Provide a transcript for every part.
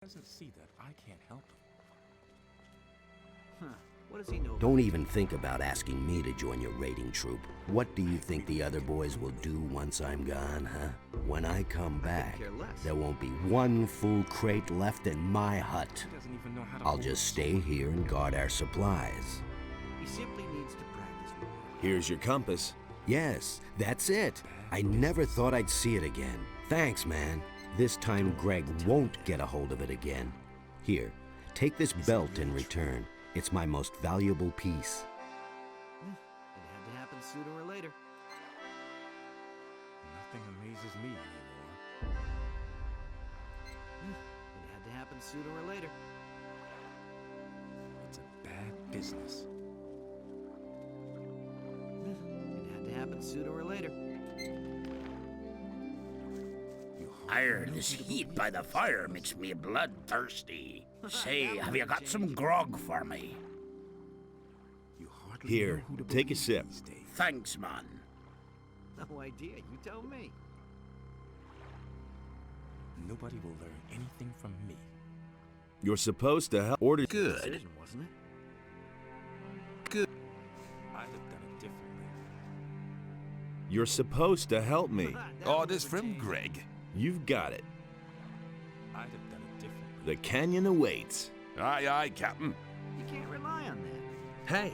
Doesn't see that I can't help him. Huh. What does he know? Don't even think about asking me to join your raiding troop. What do you think the other boys will do once I'm gone, huh? When I come back, there won't be one full crate left in my hut. He doesn't even know how to I'll just stay here and guard our supplies. He simply needs to practice more. Here's your compass. Yes, that's it. I never thought I'd see it again. Thanks, man. This time Greg won't get a hold of it again. Here, take this belt in return. It's my most valuable piece. It had to happen sooner or later. Nothing amazes me anymore. It had to happen sooner or later. It's a bad business. It had to happen sooner or later. This heat by the fire makes me bloodthirsty. Say, have you got some grog for me? You hardly Here, know who to take a believe sip. these days. Thanks, man. No idea. You tell me. Nobody will learn anything from me. You're supposed to help. Order. Good. Decision, wasn't it? I'd have done it differently. You're supposed to help me. That Orders will never from change. Greg. You've got it. I'd have done it differently. The canyon awaits. Aye, aye, Captain. You can't rely on that. Hey,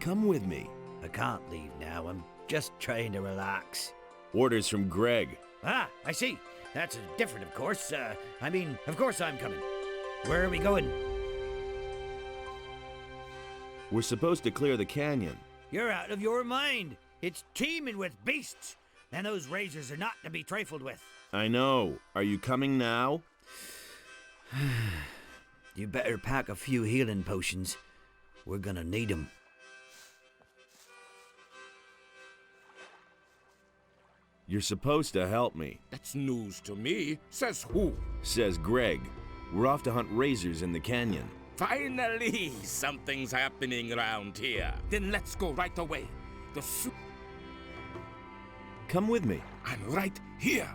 come with me. I can't leave now. I'm just trying to relax. Orders from Greg. Ah, I see. That's different, of course. I mean, of course I'm coming. Where are we going? We're supposed to clear the canyon. You're out of your mind. It's teeming with beasts. And those razors are not to be trifled with. I know. Are you coming now? You better pack a few healing potions. We're gonna need them. You're supposed to help me, That's news to me. Says who? says Greg. We're off to hunt razors in the canyon. Finally, something's happening around here. Then let's go right away. The soup. Come with me. I'm right here.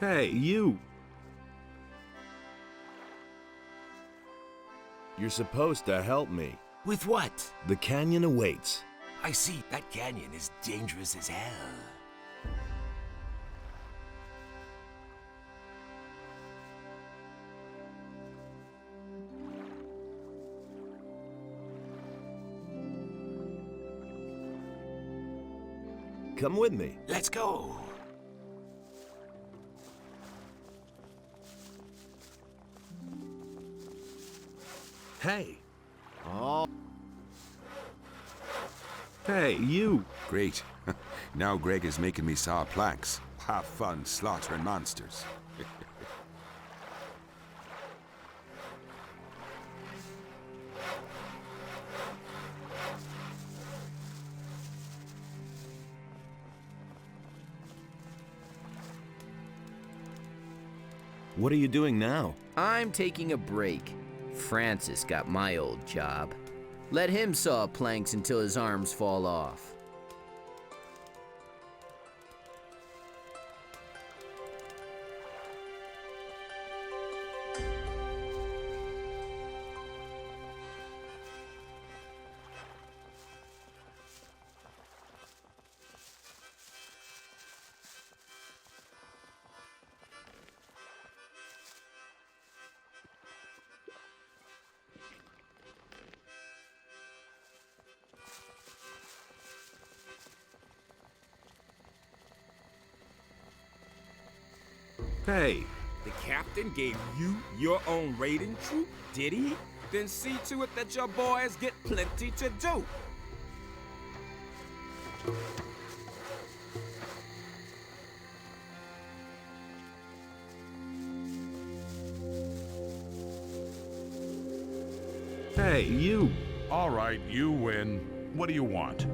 Hey, you. You're supposed to help me. With what? The canyon awaits. I see. That canyon is dangerous as hell. Come with me. Let's go. Hey. Oh. Hey, you. Great. Now Greg is making me saw planks. Have fun slaughtering monsters. What are you doing now? I'm taking a break. Francis got my old job. Let him saw planks until his arms fall off. Hey. The captain gave you your own raiding troop, did he? Then see to it that your boys get plenty to do. Hey, you. All right, you win. What do you want?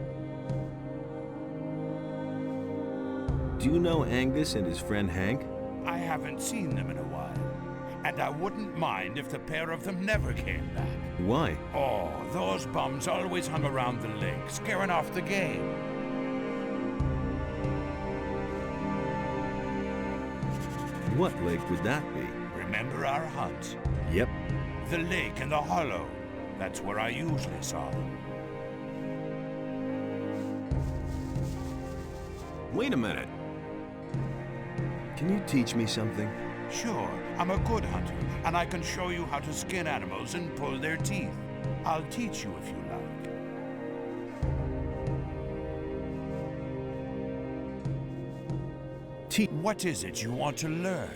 Do you know Angus and his friend Hank? I haven't seen them in a while. and I wouldn't mind if the pair of them never came back. Why? Oh, those bums always hung around the lake, scaring off the game. What lake would that be? Remember our hunt? Yep. The lake in the hollow. That's where I usually saw them. Wait a minute. Can you teach me something? Sure, I'm a good hunter, and I can show you how to skin animals and pull their teeth. I'll teach you if you like. What is it you want to learn?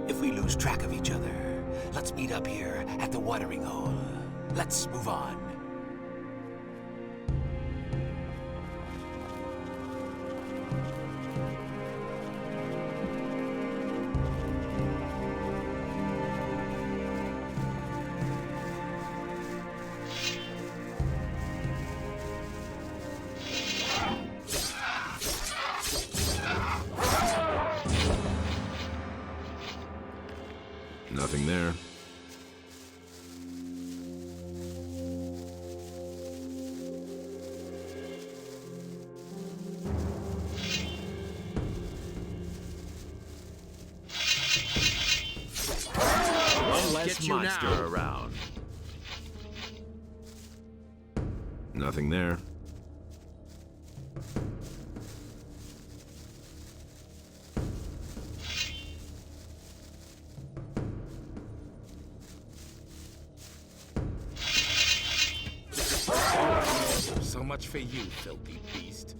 If we lose track of each other, let's meet up here at the watering hole. Let's move on. Nothing there. One less monster around. Nothing there. So much for you, filthy beast.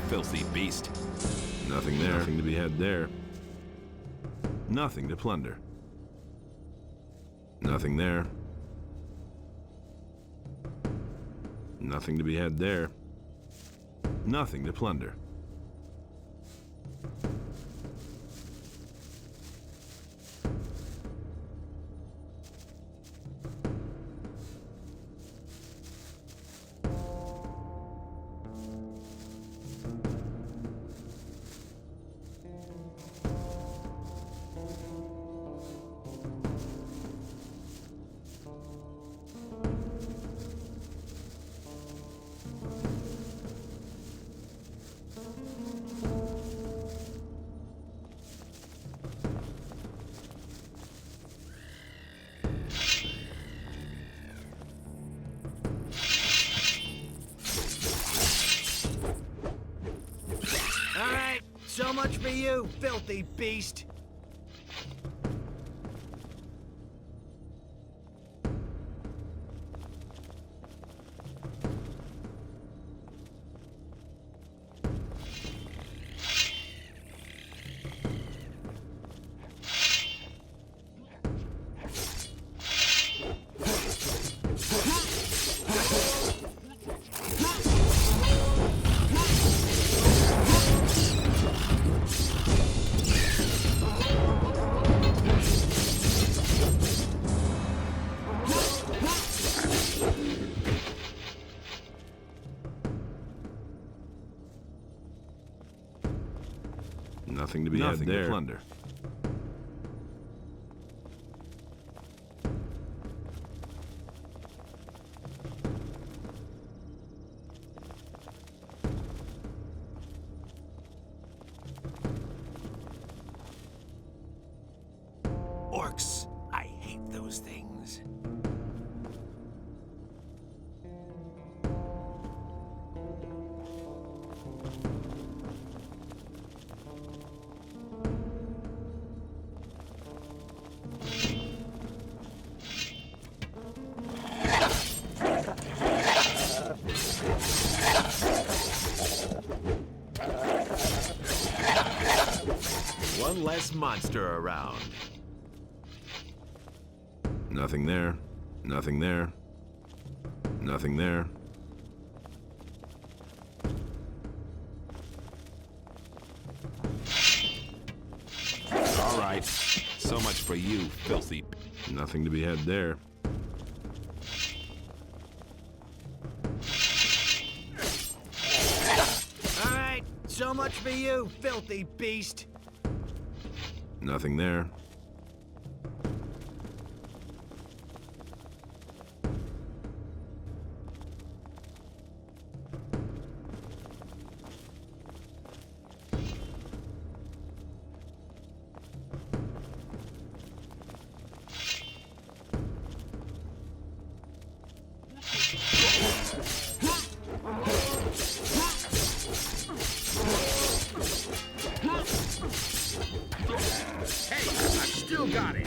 Filthy beast. Nothing there. Nothing to be had there. Nothing to plunder. Nothing there. Nothing to be had there. Nothing to plunder. So much for you, filthy beast. Nothing to be Nothing had there. to plunder. Orcs. I hate those things. One less monster around. Nothing there. Nothing there. Nothing there. All right. So much for you, filthy. Nothing to be had there. All right, so much for you, filthy beast. Nothing there. Hey, I've still got it.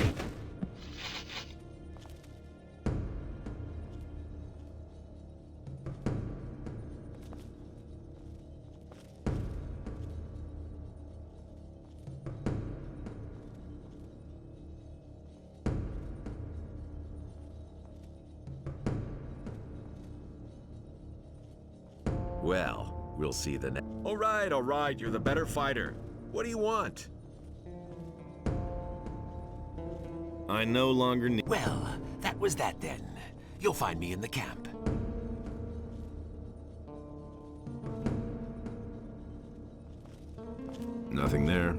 Well, we'll see the next. All right, you're the better fighter. What do you want? I no longer need. Well, that was that then. You'll find me in the camp. Nothing there.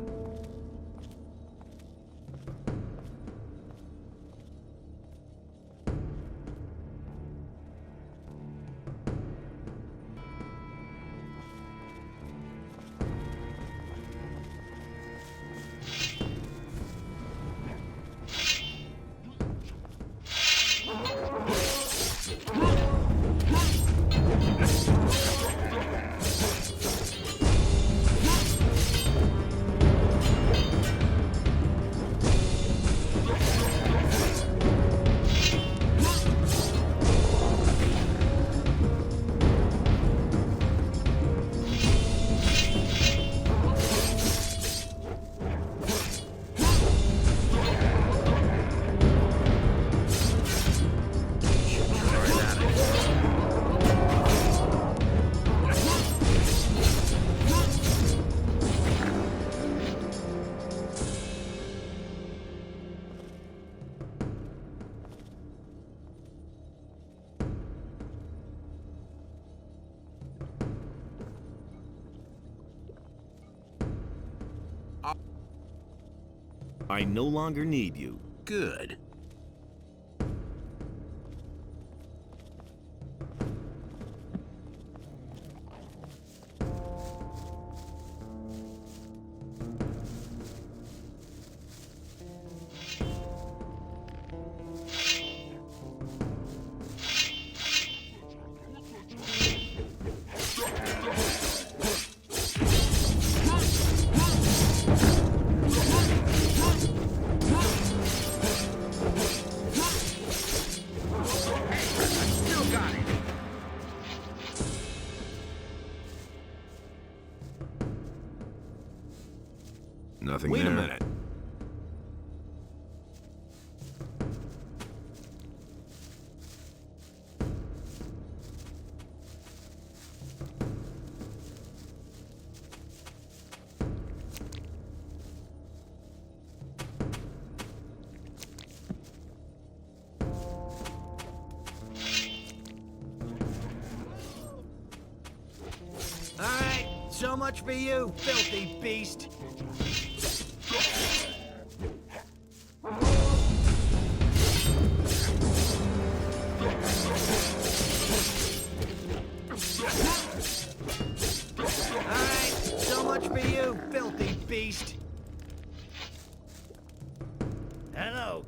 I no longer need you. Good. Nothing Wait there. a minute. All right, so much for you, filthy beast. Alright, so much for you, filthy beast. Hello.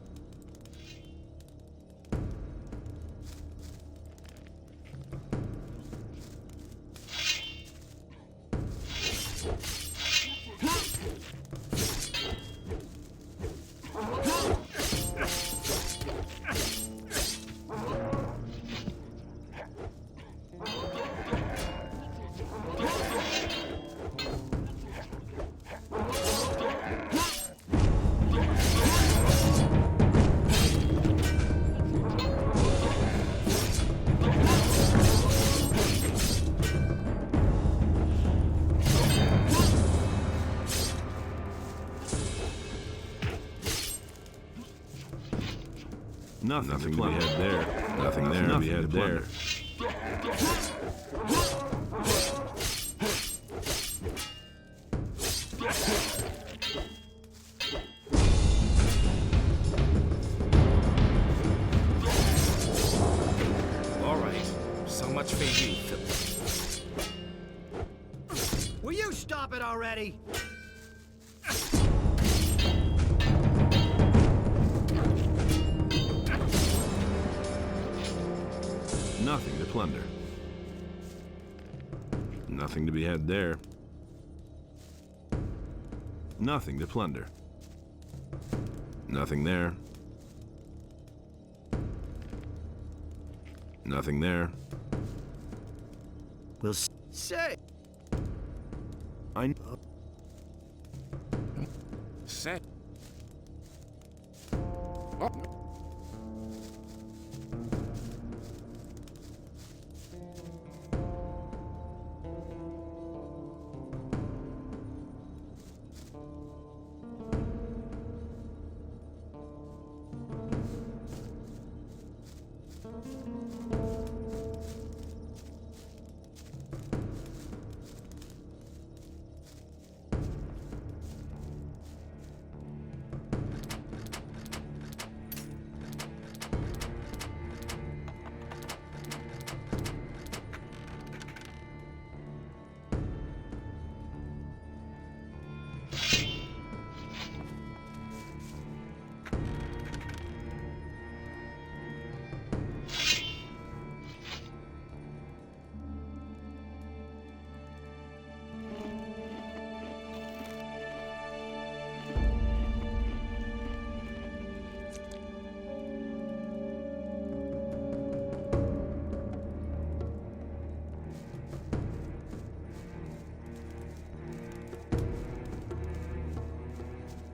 Nothing to be had there. Nothing there to be had there. All right. So much for you, filthy. Will you stop it already? Nothing to plunder. Nothing to be had there. Nothing to plunder. Nothing there. Nothing there. We'll say. I Set.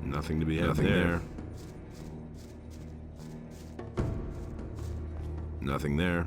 Nothing to be had there. Nothing there.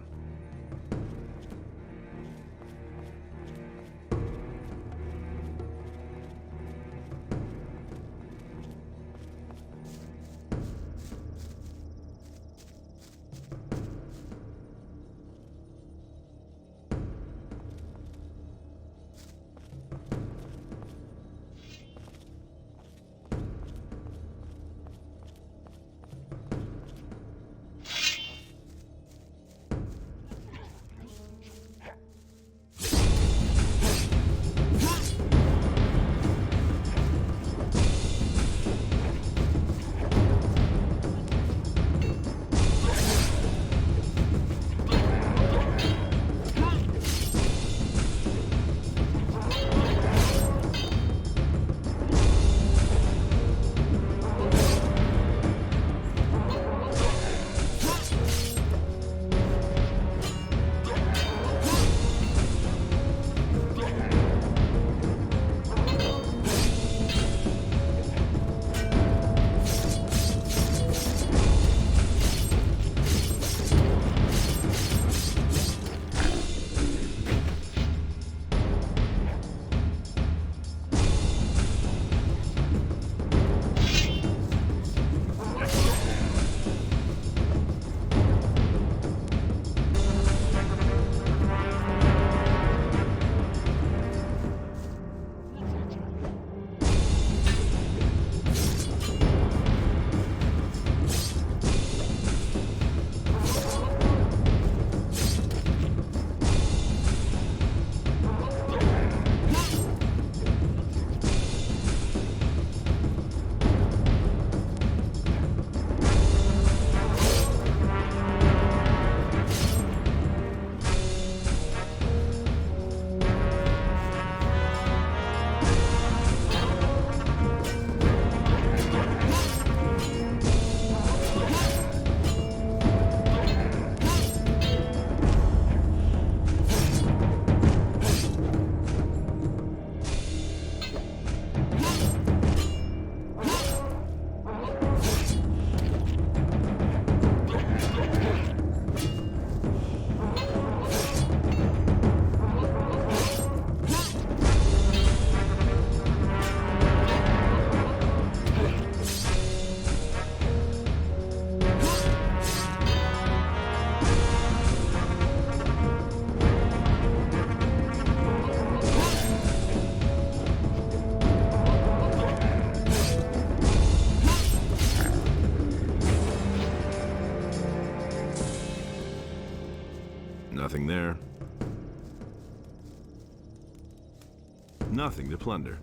Nothing there. Nothing to plunder.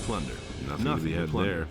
plunder. Nothing to be had there.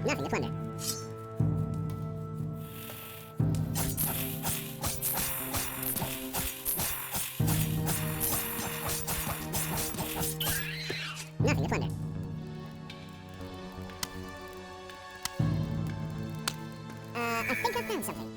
Nothing to plunder. Nothing to plunder. I think I found something.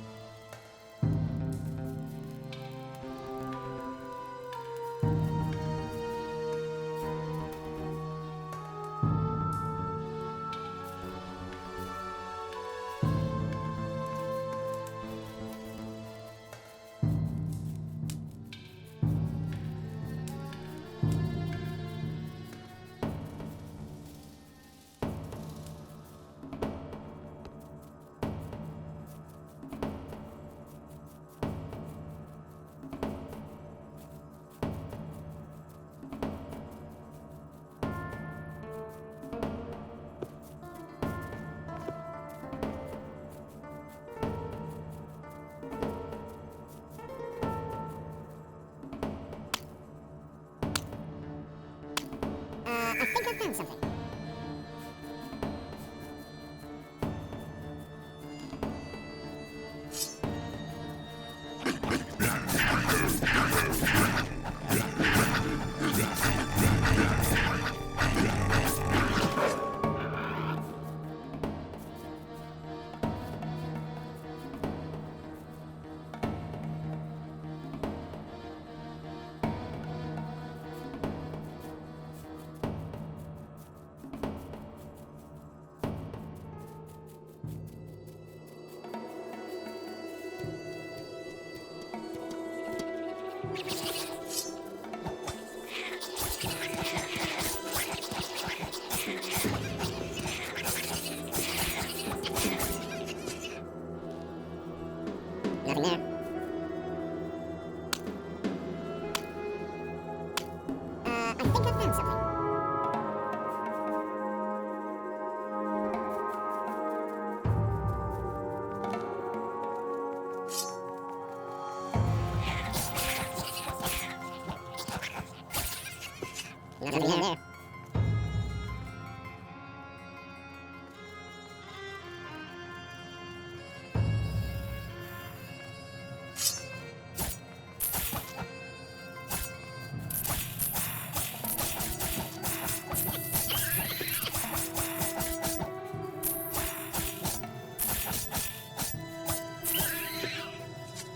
Nothing to be had there.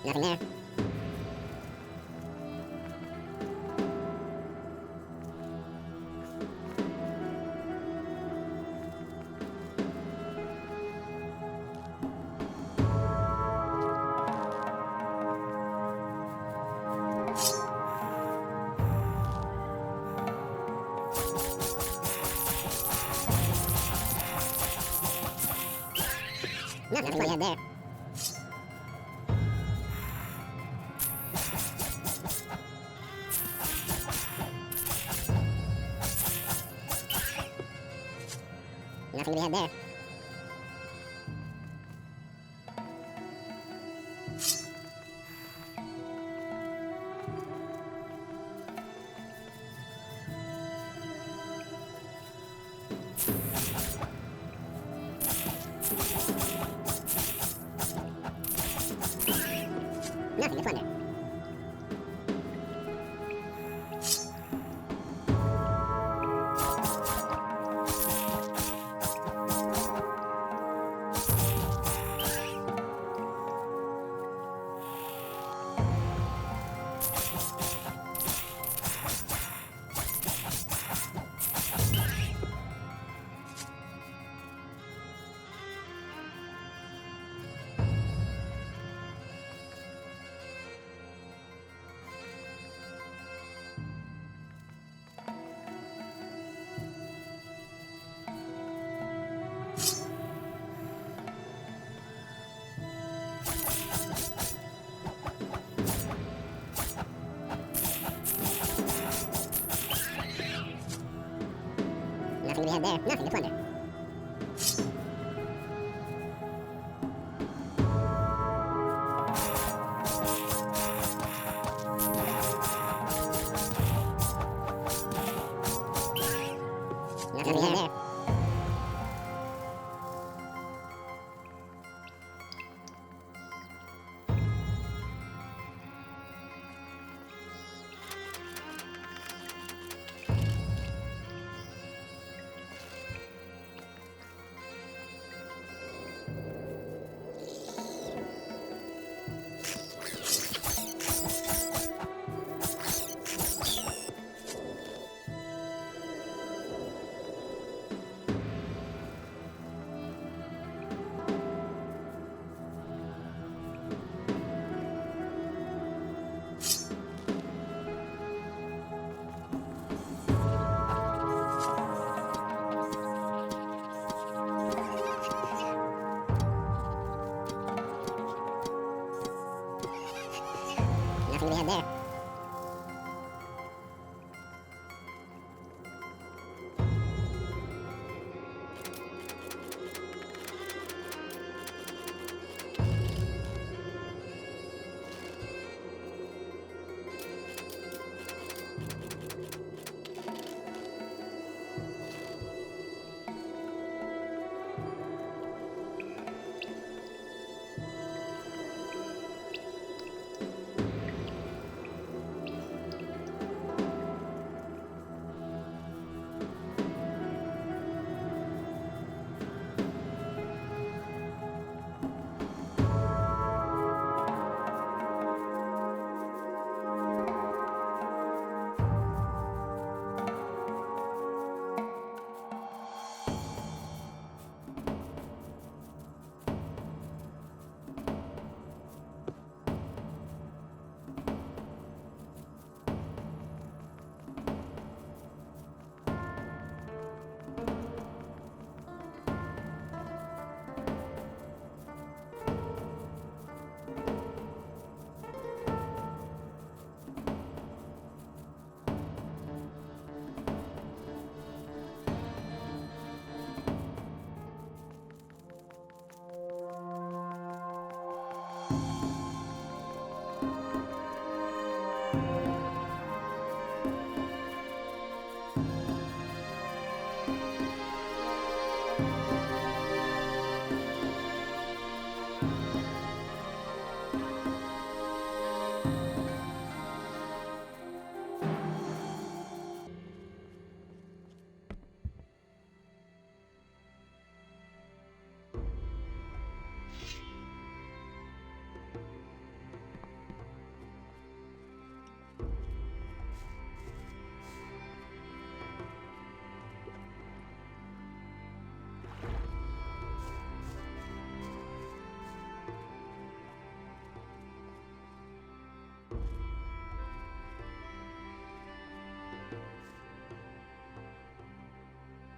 Nothing there. Nothing to be had there. Nothing to be had there. Nothing to plunder. Nothing to be had there. Nothing to plunder. Nothing to be had there.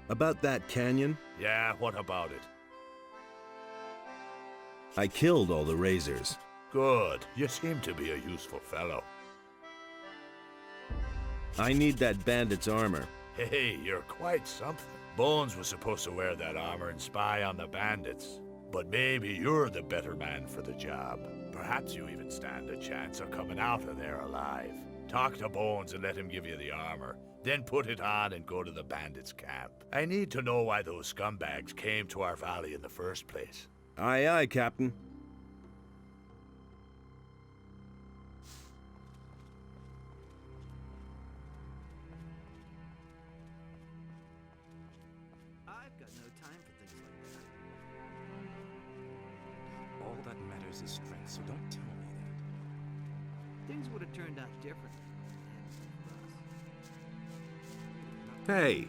About that canyon, Yeah, what about it? I killed all the razors. Good. You seem to be a useful fellow. I need that bandit's armor. Hey, you're quite something. Bones was supposed to wear that armor and spy on the bandits. But maybe you're the better man for the job. Perhaps you even stand a chance of coming out of there alive. Talk to Bones and let him give you the armor. Then put it on and go to the bandits' camp. I need to know why those scumbags came to our valley in the first place. Aye, aye, Captain. I've got no time for things like that. All that matters is strength, so don't tell me that. Things would have turned out differently. Hey!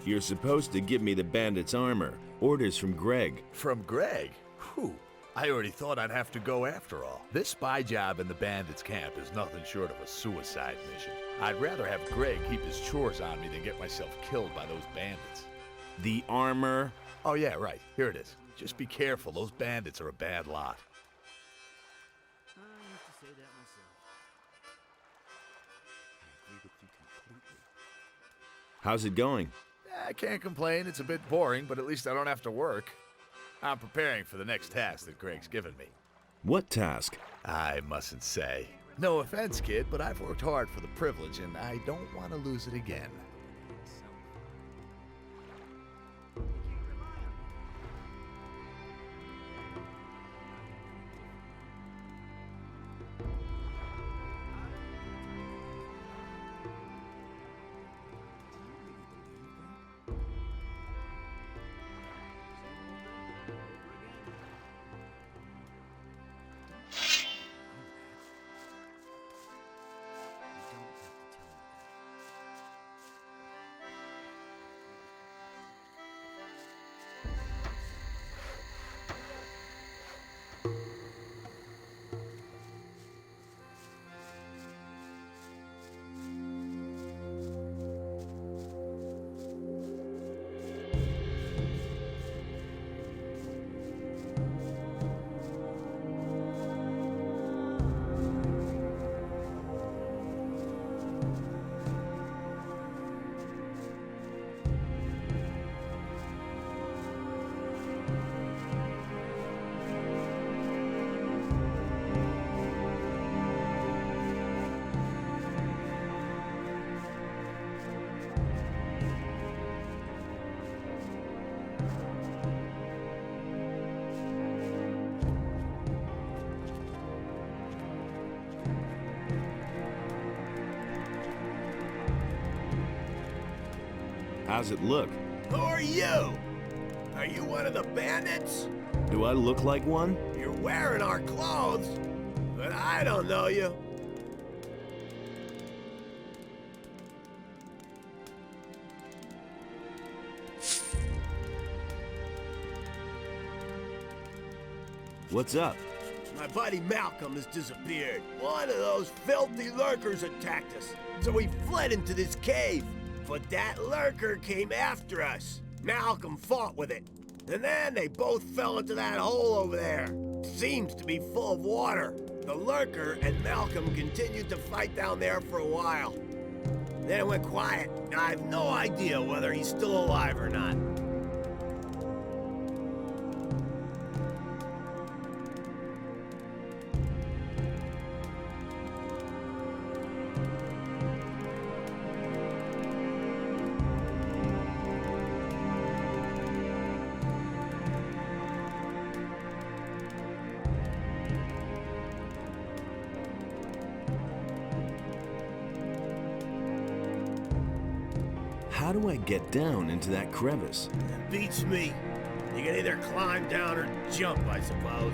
You're supposed to give me the bandit's armor. Orders from Greg. From Greg? Whew. I already thought I'd have to go after all. This spy job in the bandits' camp is nothing short of a suicide mission. I'd rather have Greg keep his chores on me than get myself killed by those bandits. The armor? Oh yeah, right. Here it is. Just be careful. Those bandits are a bad lot. I used to say that myself. I agree with you completely. How's it going? I can't complain. It's a bit boring, but at least I don't have to work. I'm preparing for the next task that Greg's given me. What task? I mustn't say. No offense, kid, but I've worked hard for the privilege, and I don't want to lose it again. How's it look? Who are you? Are you one of the bandits? Do I look like one? You're wearing our clothes, but I don't know you. What's up? My buddy Malcolm has disappeared. One of those filthy lurkers attacked us, so we fled into this cave. But that lurker came after us. Malcolm fought with it. And then they both fell into that hole over there. Seems to be full of water. The lurker and Malcolm continued to fight down there for a while. Then it went quiet. I have no idea whether he's still alive or not. How do I get down into that crevice? Beats me. You can either climb down or jump, I suppose.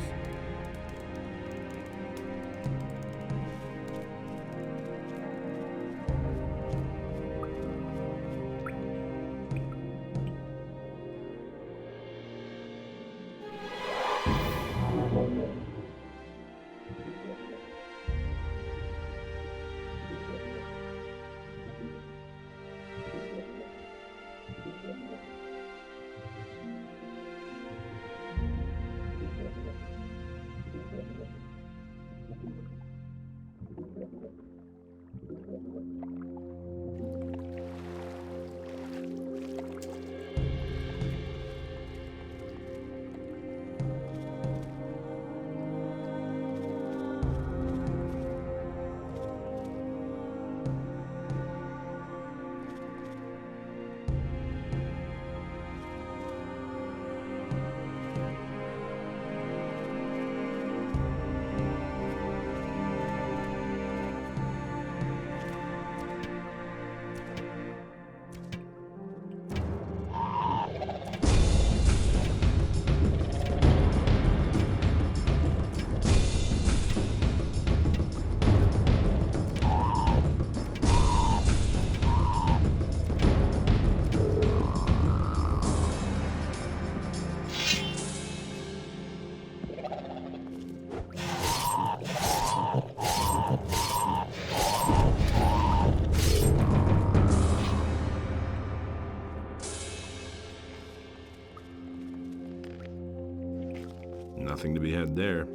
Nothing to be had there.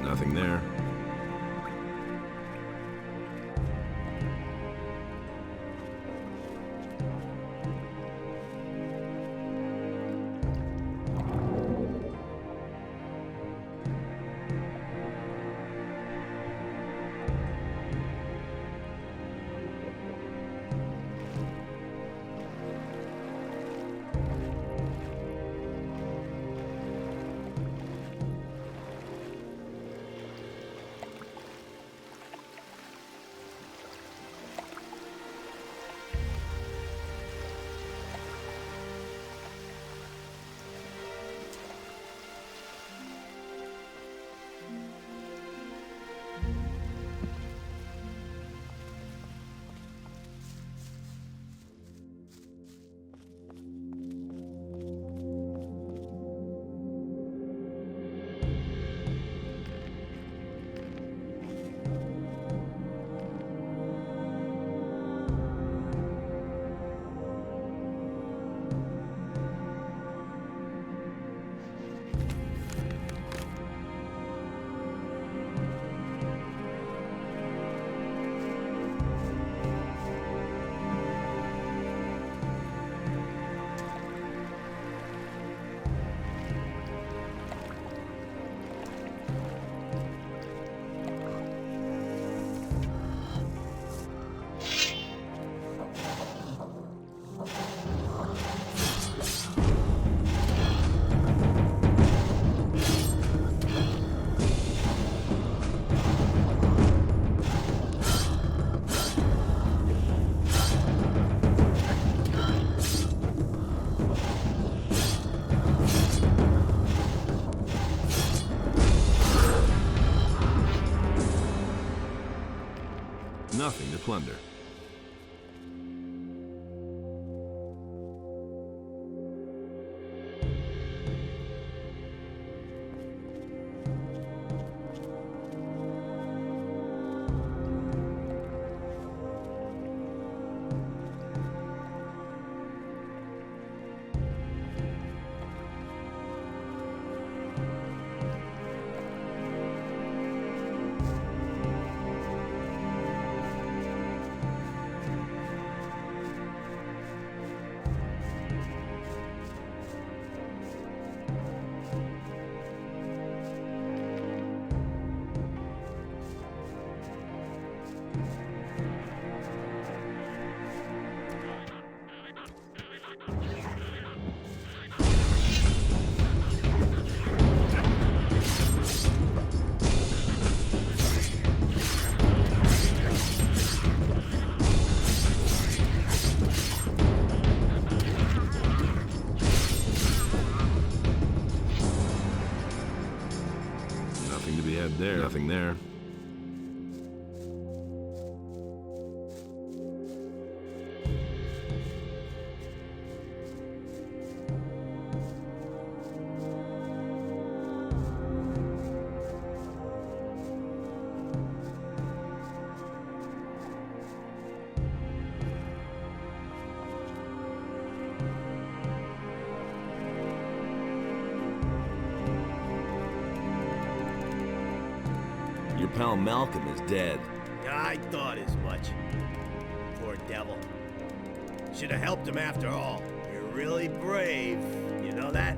Nothing there. Nothing to plunder. There, nothing there. Your pal Malcolm is dead. I thought as much. Poor devil. Should have helped him after all. You're really brave. You know that?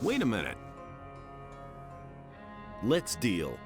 Wait a minute. Let's deal.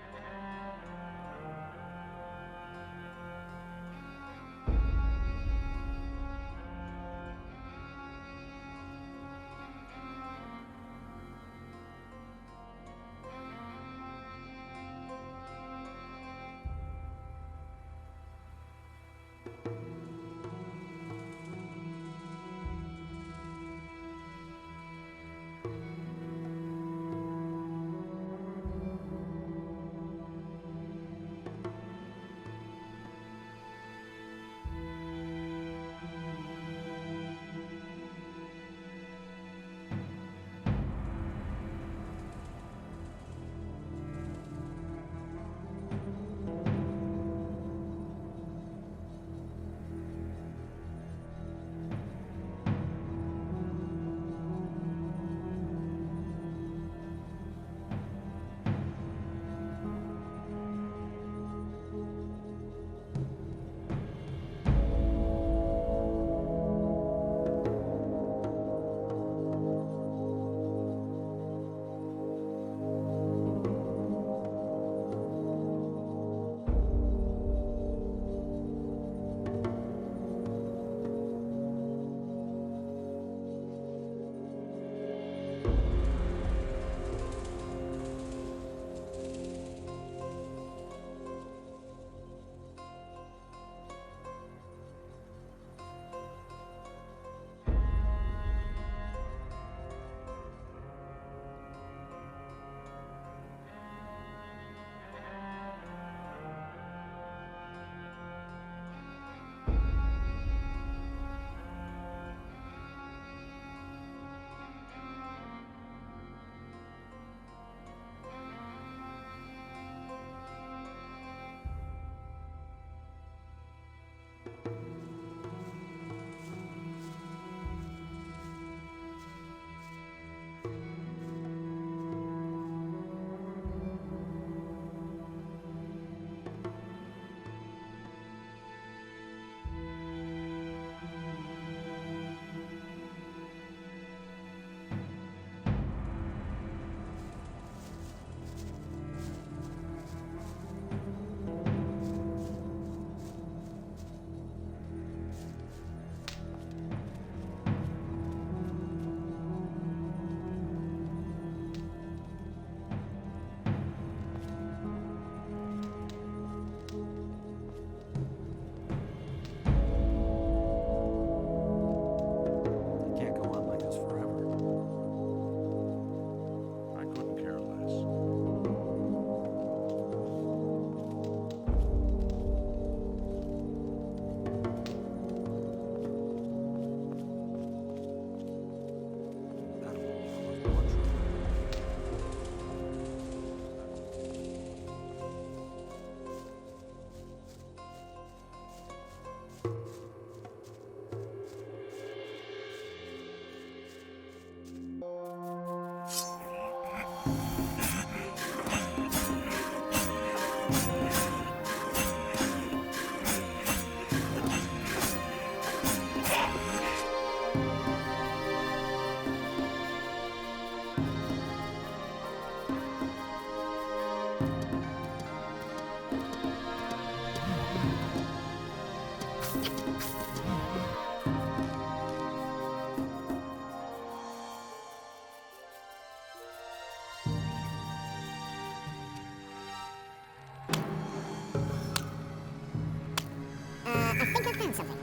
I think I found something.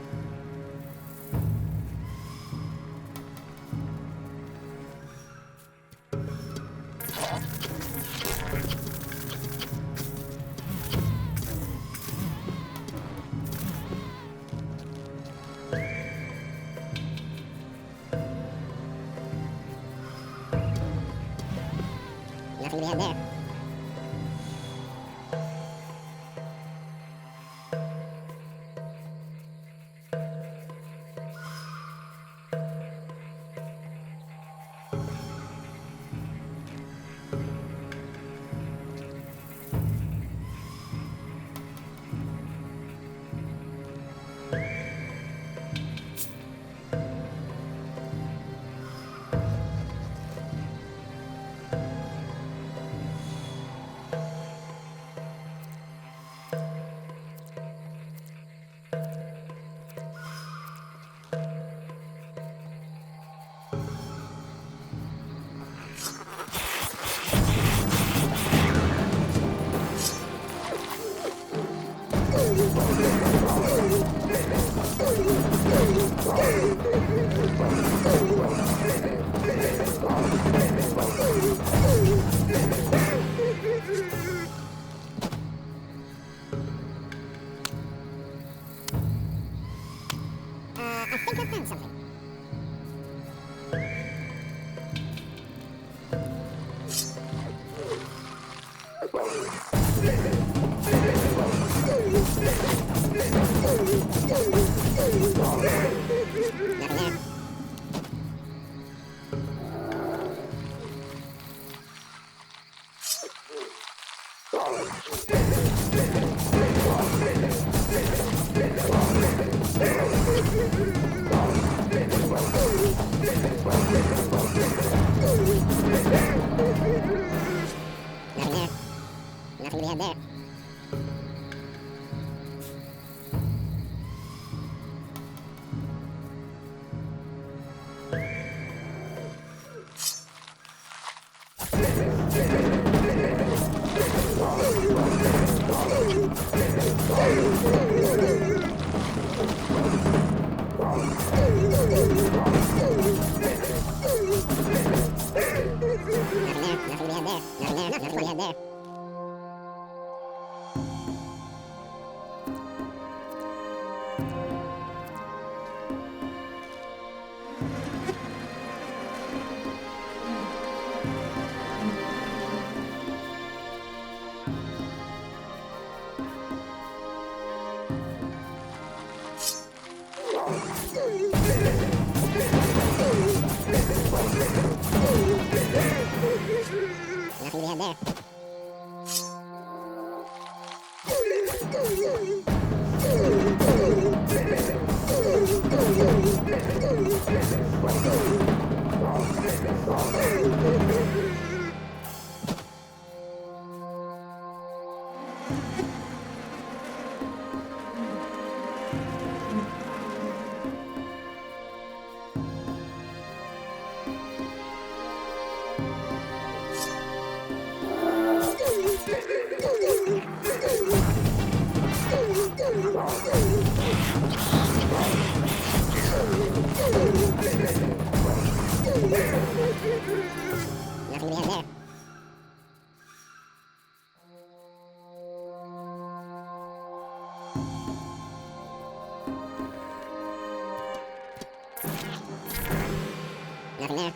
Nothing to be had there. Nothing to be had there. Nothing there.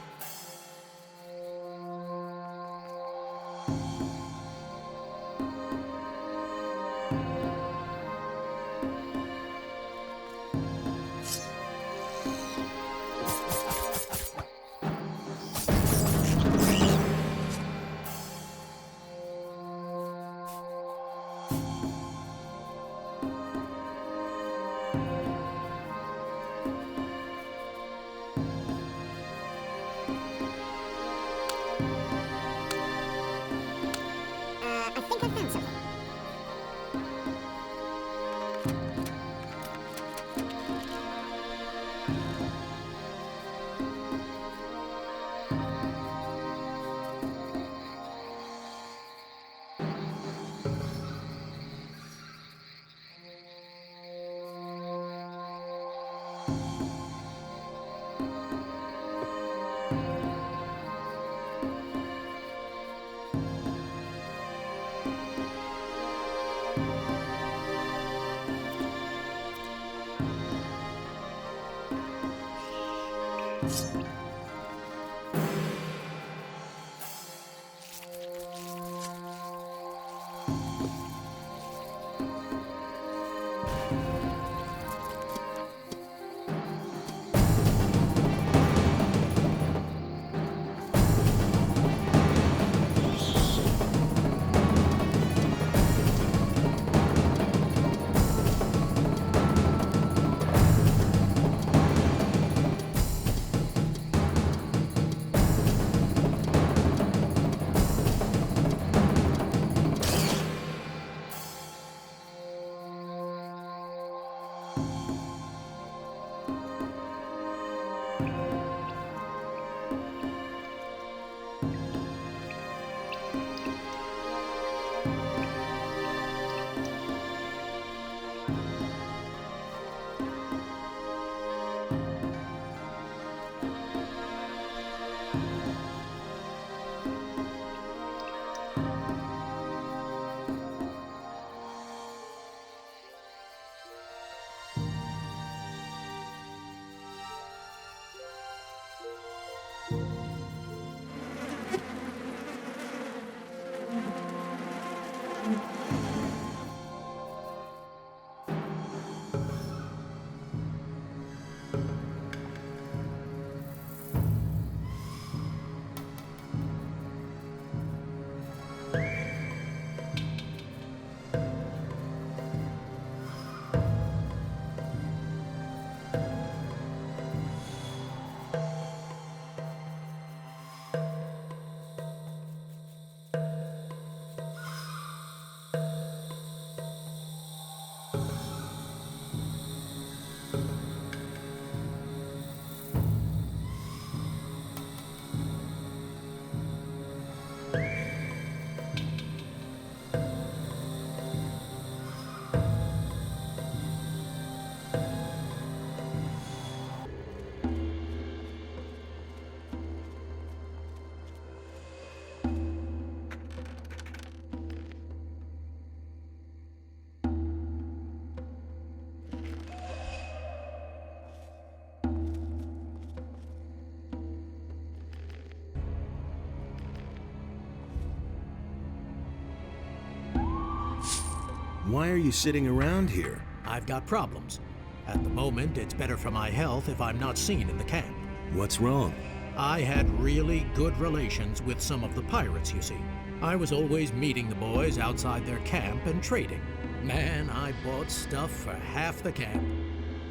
Why are you sitting around here? I've got problems. At the moment, it's better for my health if I'm not seen in the camp. What's wrong? I had really good relations with some of the pirates, you see. I was always meeting the boys outside their camp and trading. Man, I bought stuff for half the camp.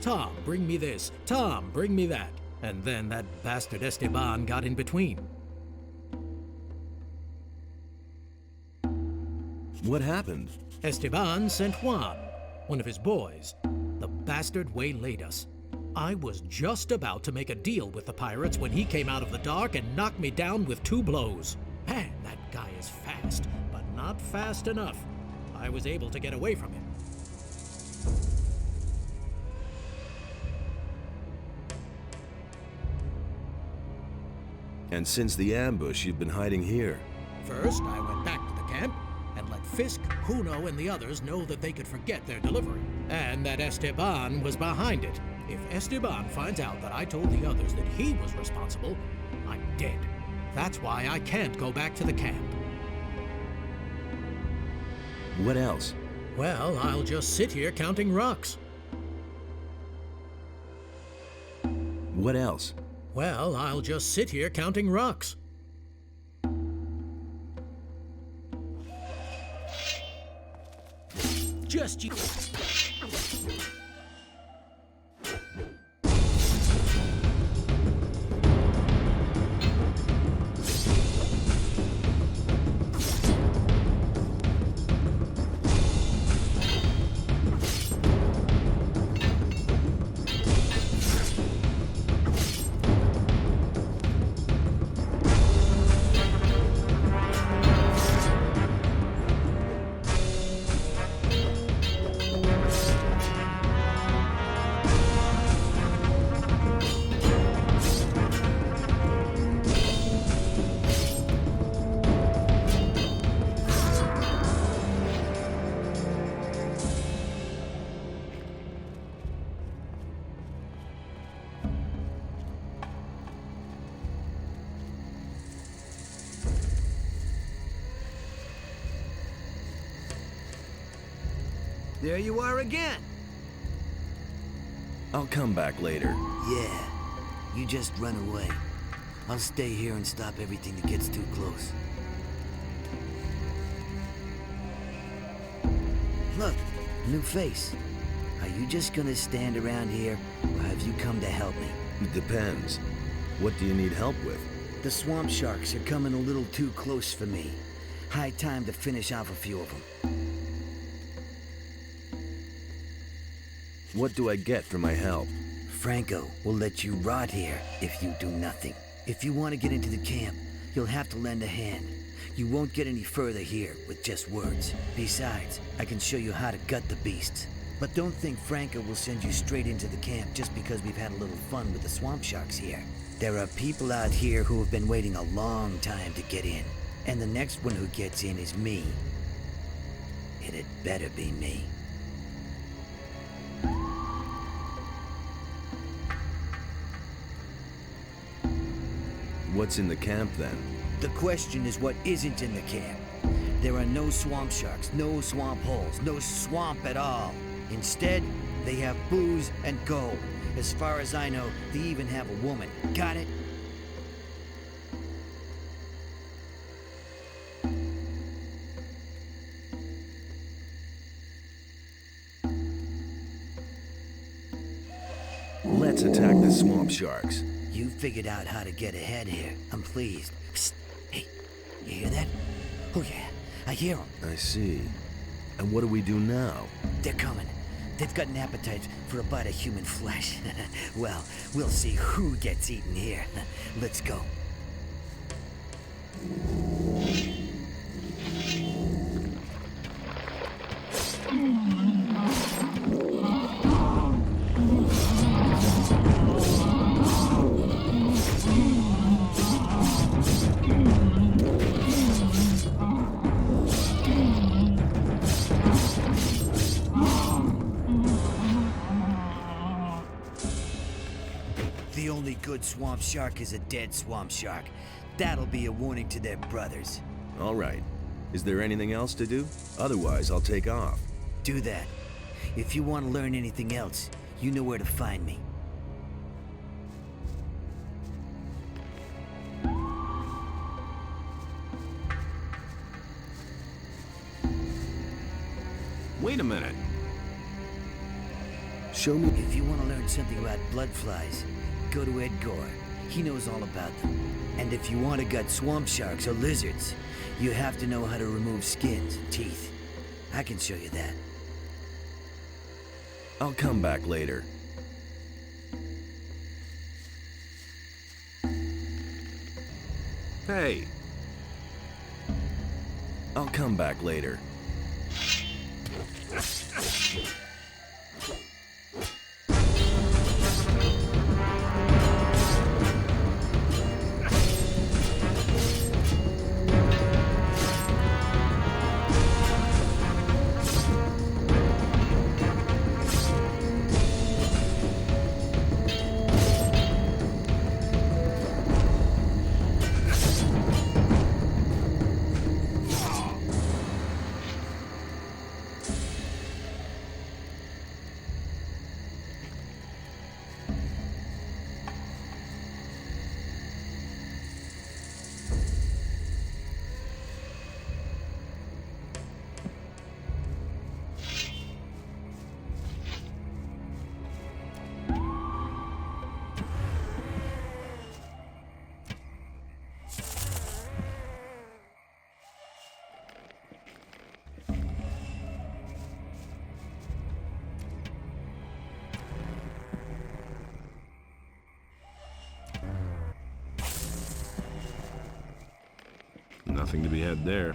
Tom, bring me this. Tom, bring me that. And then that bastard Esteban got in between. What happened? Esteban sent Juan, one of his boys. The bastard waylaid us. I was just about to make a deal with the pirates when he came out of the dark and knocked me down with 2 blows. Man, that guy is fast, but not fast enough. I was able to get away from him. And since the ambush, you've been hiding here. First, I went back to the camp and let Fisk, Juno, and the others know that they could forget their delivery, and that Esteban was behind it. If Esteban finds out that I told the others that he was responsible, I'm dead. That's why I can't go back to the camp. What else? Well, I'll just sit here counting rocks. What else? Well, I'll just sit here counting rocks. Just you. There you are again. I'll come back later. Yeah, you just run away. I'll stay here and stop everything that gets too close. Look, new face. Are you just gonna stand around here, or have you come to help me? It depends. What do you need help with? The swamp sharks are coming a little too close for me. High time to finish off a few of them. What do I get for my help? Franco will let you rot here if you do nothing. If you want to get into the camp, you'll have to lend a hand. You won't get any further here with just words. Besides, I can show you how to gut the beasts. But don't think Franco will send you straight into the camp just because we've had a little fun with the swamp sharks here. There are people out here who have been waiting a long time to get in. And the next one who gets in is me. And it better be me. What's in the camp then? The question is what isn't in the camp. There are no swamp sharks, no swamp holes, no swamp at all. Instead, they have booze and gold. As far as I know, they even have a woman. Got it? Let's attack the swamp sharks. You figured out how to get ahead here. I'm pleased. Psst. Hey, you hear that? Oh yeah, I hear them. I see. And what do we do now? They're coming. They've got an appetite for a bite of human flesh. Well, we'll see who gets eaten here. Let's go. The only good swamp shark is a dead swamp shark. That'll be a warning to their brothers. All right. Is there anything else to do? Otherwise, I'll take off. Do that. If you want to learn anything else, you know where to find me. Wait a minute. Show me. If you want to learn something about blood flies, go to Edgar. He knows all about them. And if you want to gut swamp sharks or lizards, you have to know how to remove skins and teeth. I can show you that. I'll come back later. Hey. I'll come back later. Nothing to be had there.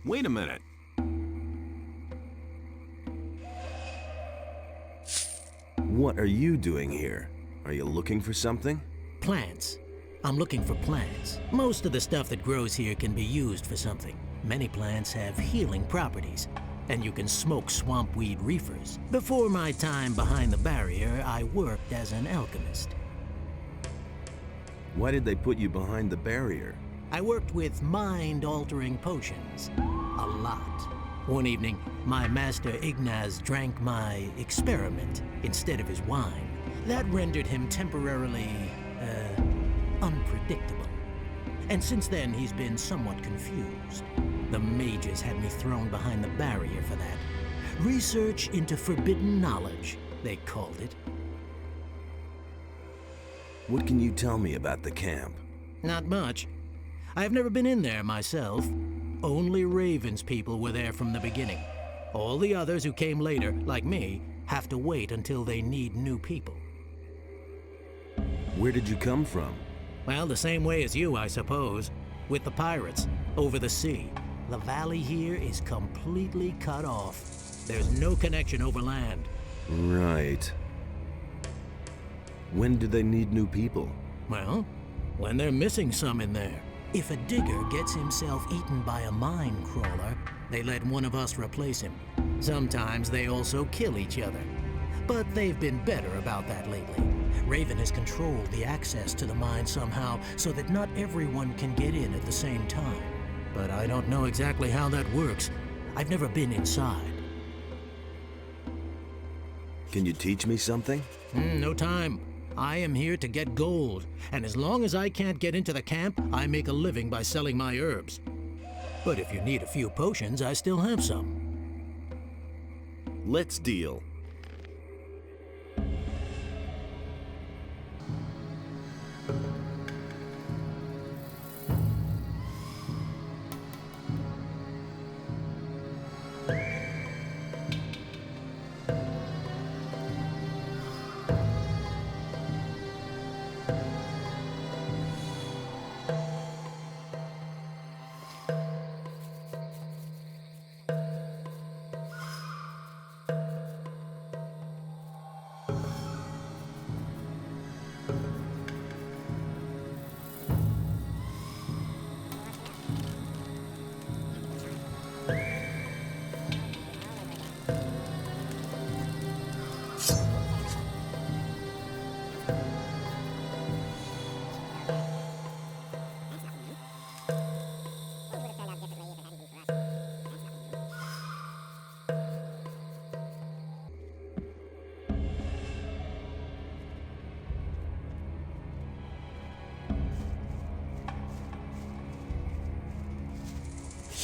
Wait a minute. What are you doing here? Are you looking for something? Plants. I'm looking for plants. Most of the stuff that grows here can be used for something. Many plants have healing properties, and you can smoke swamp weed reefers. Before my time behind the barrier, I worked as an alchemist. Why did they put you behind the barrier? I worked with mind-altering potions. A lot. One evening, my master Ignaz drank my experiment instead of his wine. That rendered him temporarily, unpredictable. And since then, he's been somewhat confused. The mages had me thrown behind the barrier for that. Research into forbidden knowledge, they called it. What can you tell me about the camp? Not much. I've never been in there myself. Only Raven's people were there from the beginning. All the others who came later, like me, have to wait until they need new people. Where did you come from? Well, the same way as you, I suppose. With the pirates, over the sea. The valley here is completely cut off. There's no connection over land. Right. When do they need new people? Well, when they're missing some in there. If a digger gets himself eaten by a mine crawler, they let one of us replace him. Sometimes they also kill each other. But they've been better about that lately. Raven has controlled the access to the mine somehow so that not everyone can get in at the same time. But I don't know exactly how that works. I've never been inside. Can you teach me something? No time. I am here to get gold, and as long as I can't get into the camp, I make a living by selling my herbs. But if you need a few potions, I still have some. Let's deal.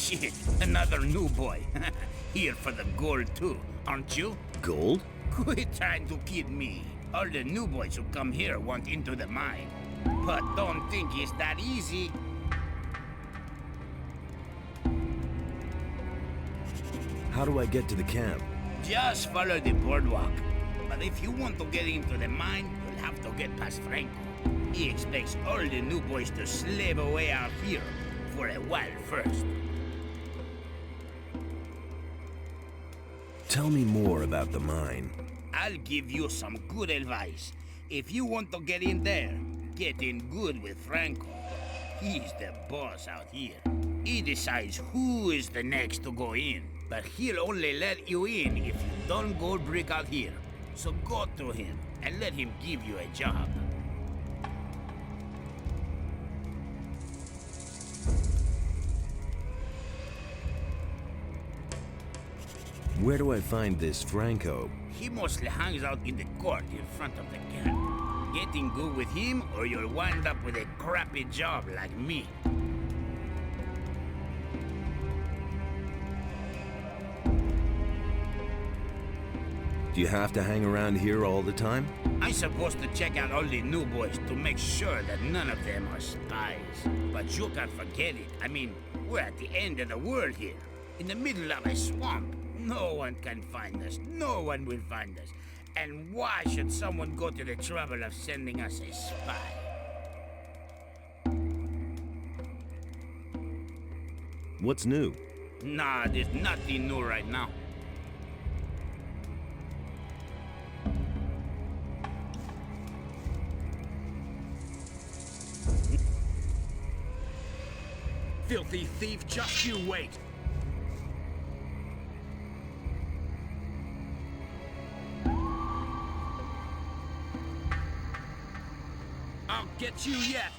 Shit, another new boy. Here for the gold too, aren't you? Gold? Quit trying to kid me. All the new boys who come here want into the mine. But don't think it's that easy. How do I get to the camp? Just follow the boardwalk. But if you want to get into the mine, you'll have to get past Franco. He expects all the new boys to slave away out here for a while first. Tell me more about the mine. I'll give you some good advice. If you want to get in there, get in good with Franco. He's the boss out here. He decides who is the next to go in, but he'll only let you in if you don't go brick out here. So go to him and let him give you a job. Where do I find this Franco? He mostly hangs out in the court in front of the camp. Getting good with him, or you'll wind up with a crappy job like me. Do you have to hang around here all the time? I'm supposed to check out all the new boys to make sure that none of them are spies. But you can't forget it. I mean, we're at the end of the world here. In the middle of a swamp. No one can find us. No one will find us. And why should someone go to the trouble of sending us a spy? What's new? Nah, there's nothing new right now. Filthy thief, just you wait. I'll get you yet.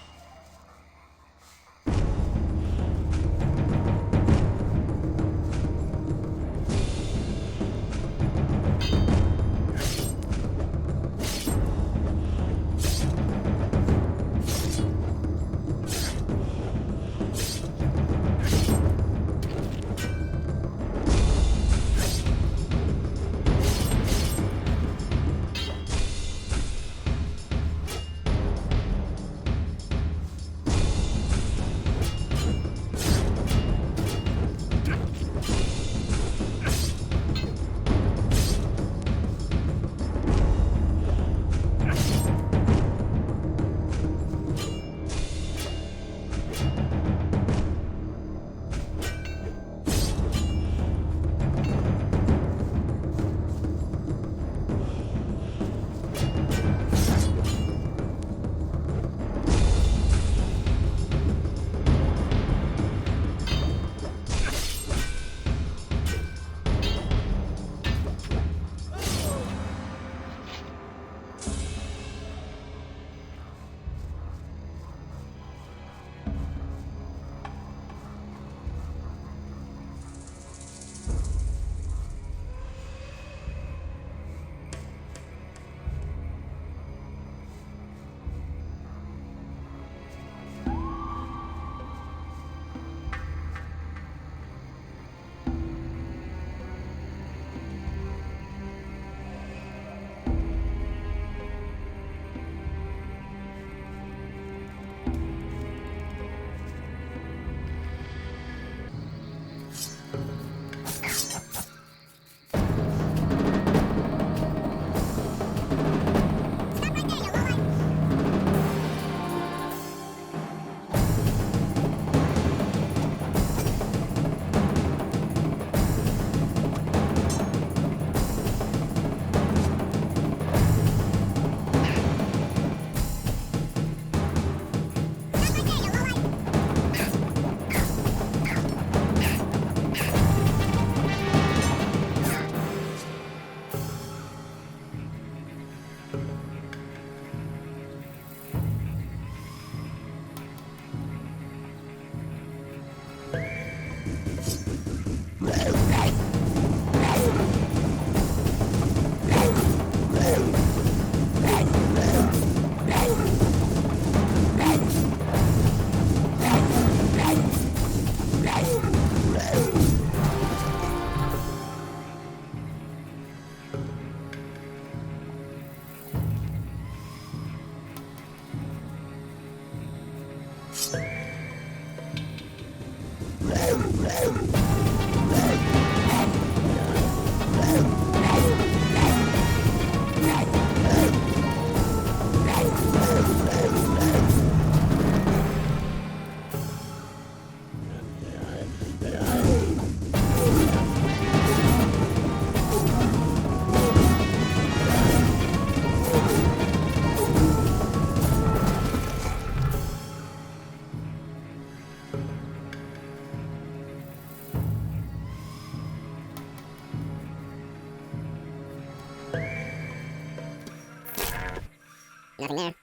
Nothing there.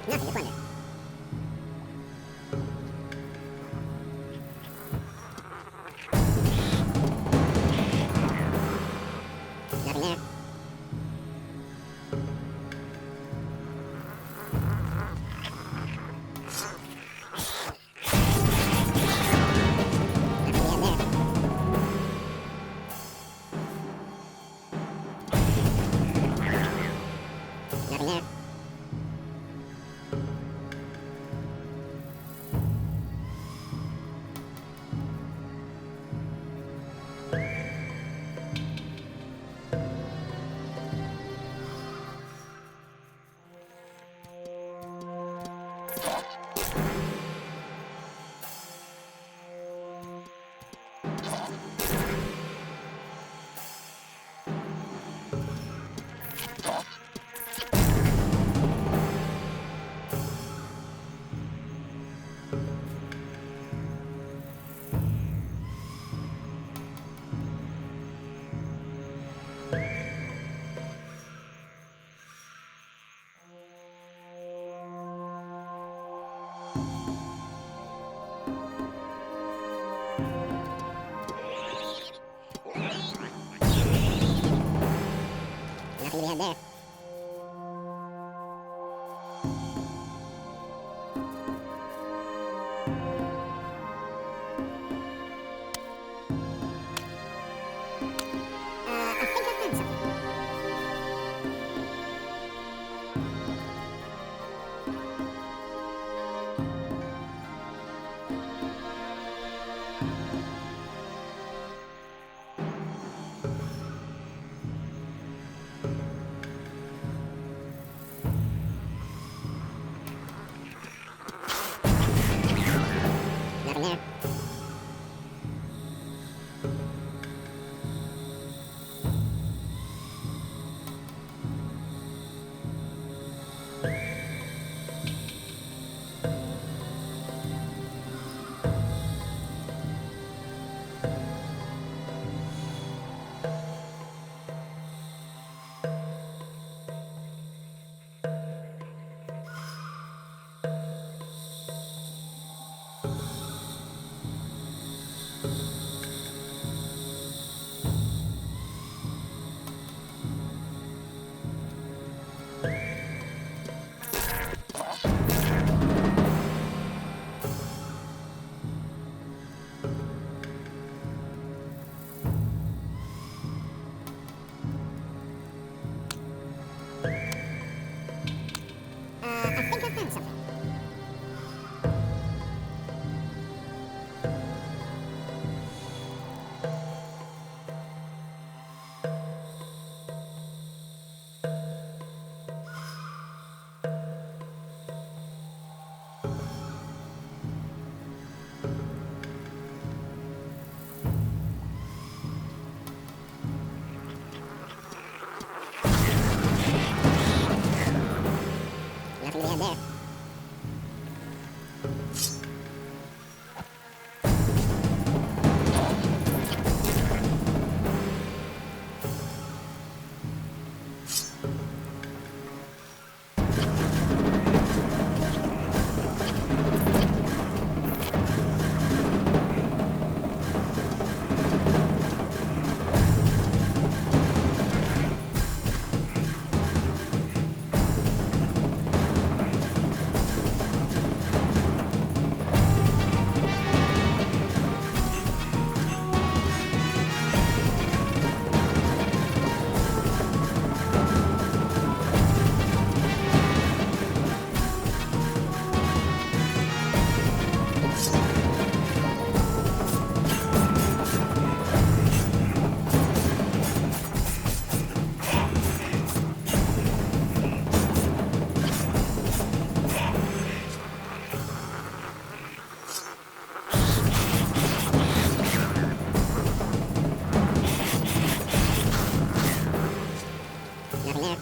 Nothing to be had there. Nothing to plunder. Nothing there. Nothing there. Nothing to be had there. I think I found something. Nothing there. I think I found something. had there. Nothing there.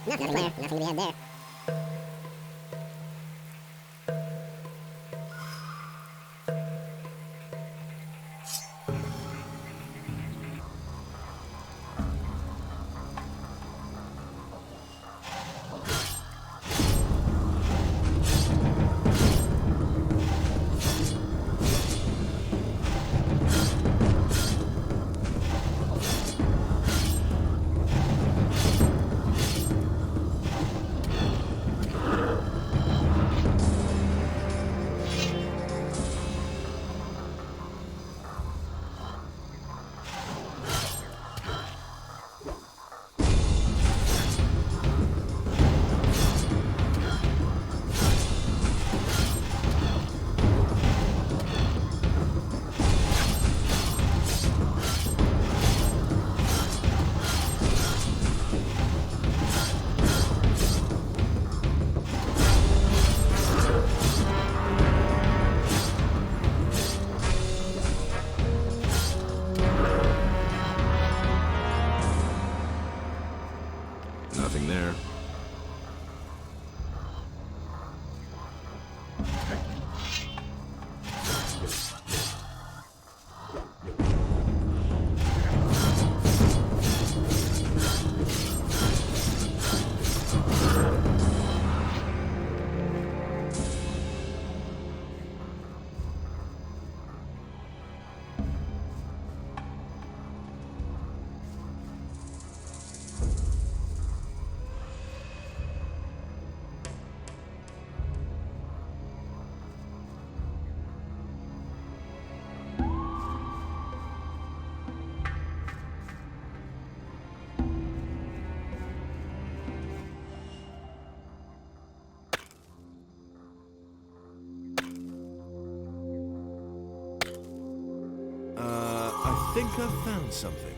Nothing there. Nothing to be had there. Nothing there. I think I've found something.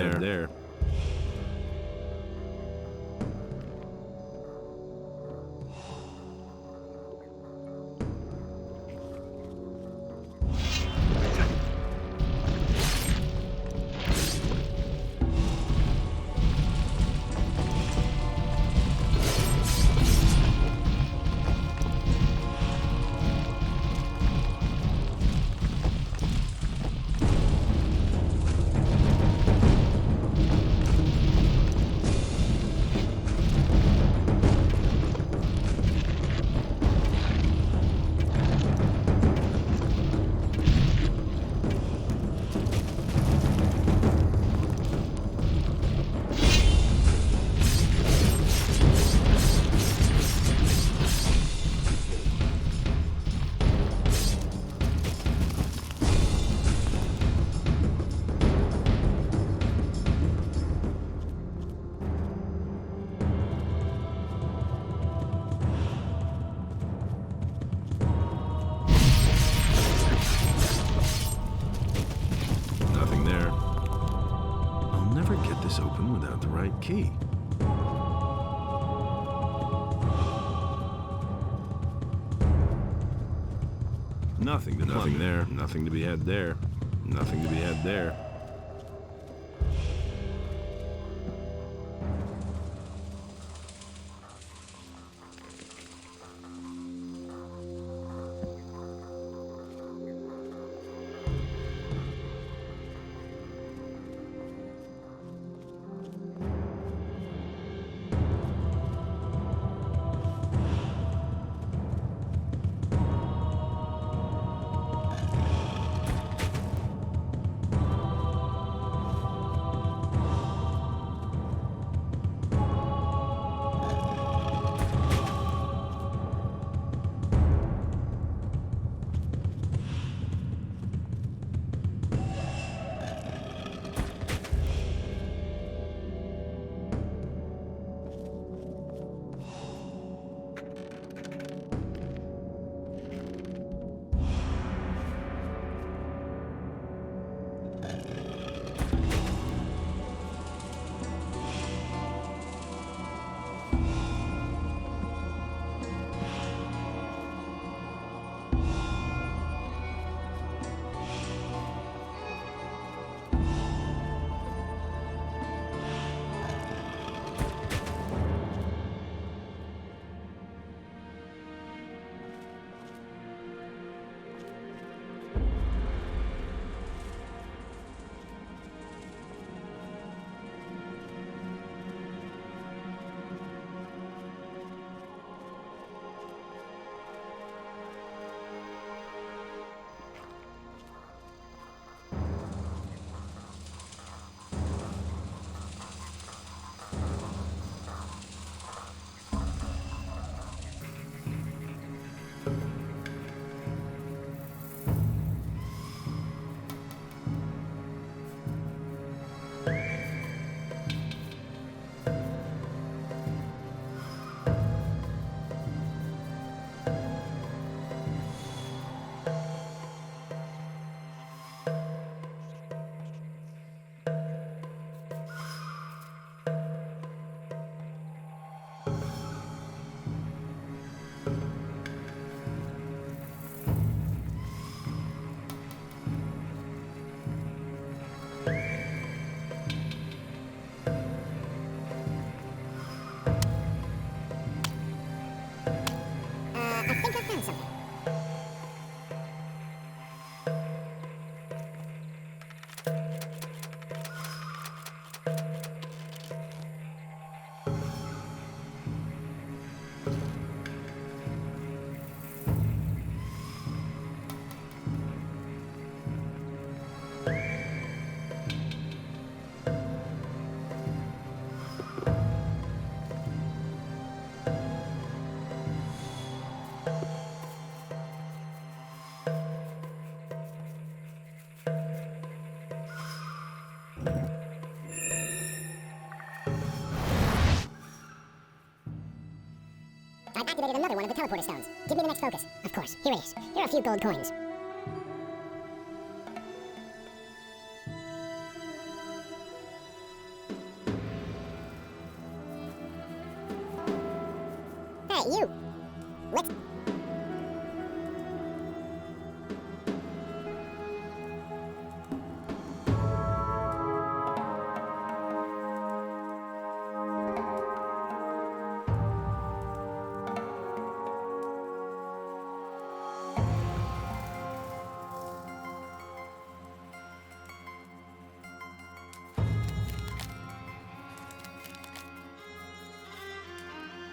there. Open without the right key. Nothing there. Nothing to be had there. Nothing to be had there. I've activated another one of the teleporter stones. Give me the next focus. Of course. Here it is. Here are a few gold coins.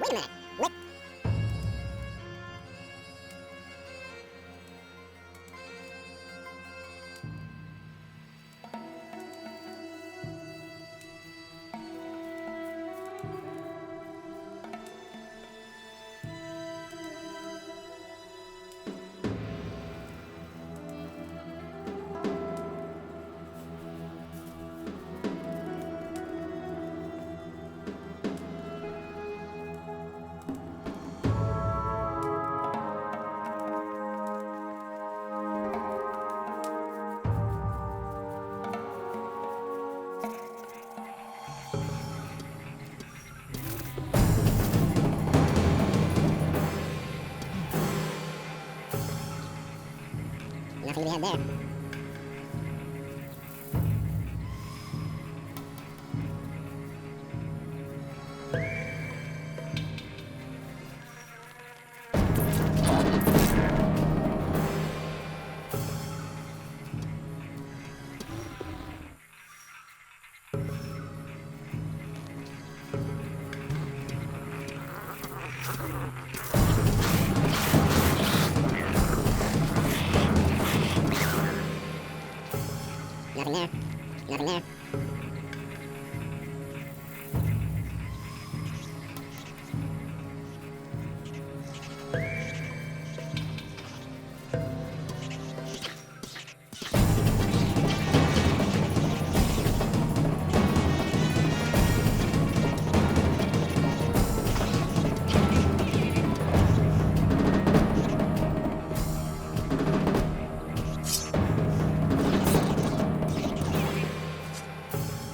Wait a minute. What? Nothing to be had there. Nothing there. Nothing there.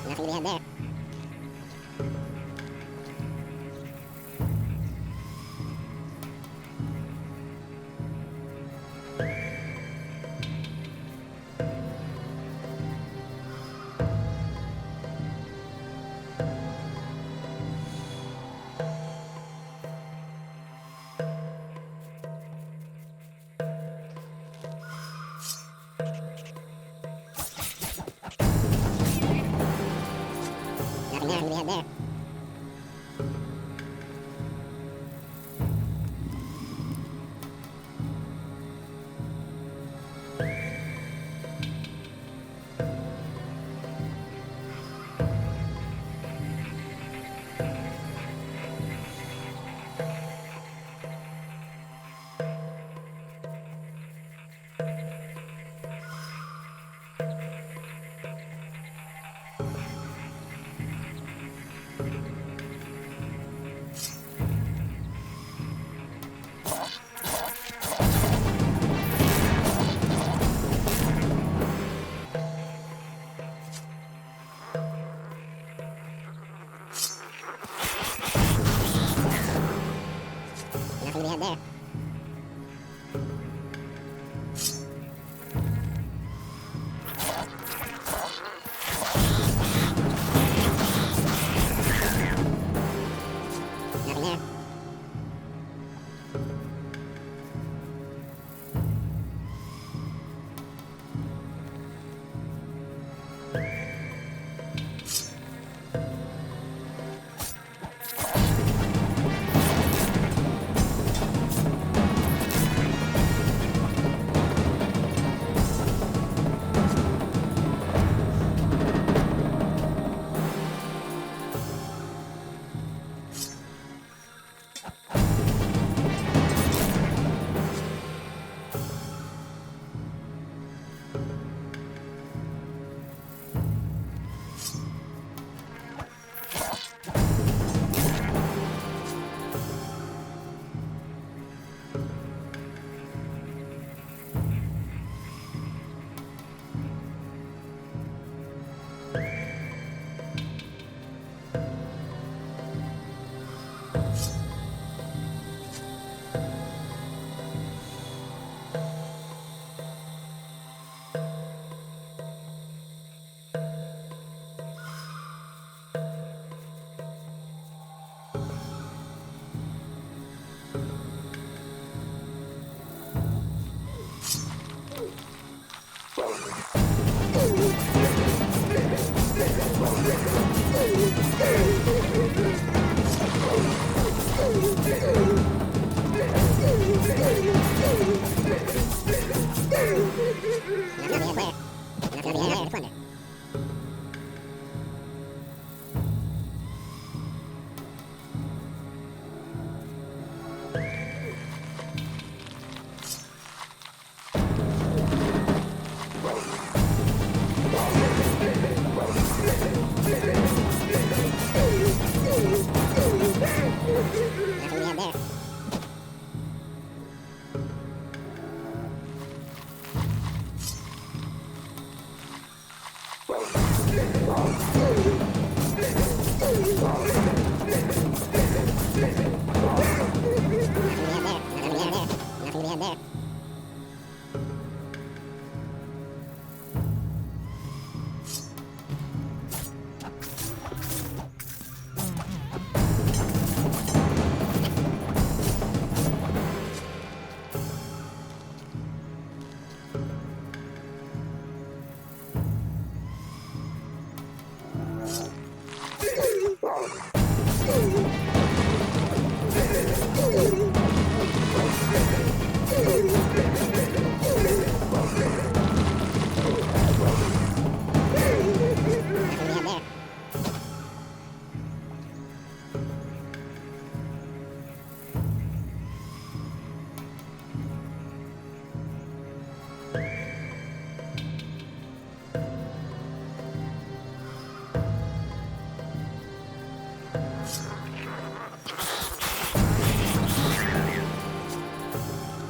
Nothing to be had there. Nothing there to be had there.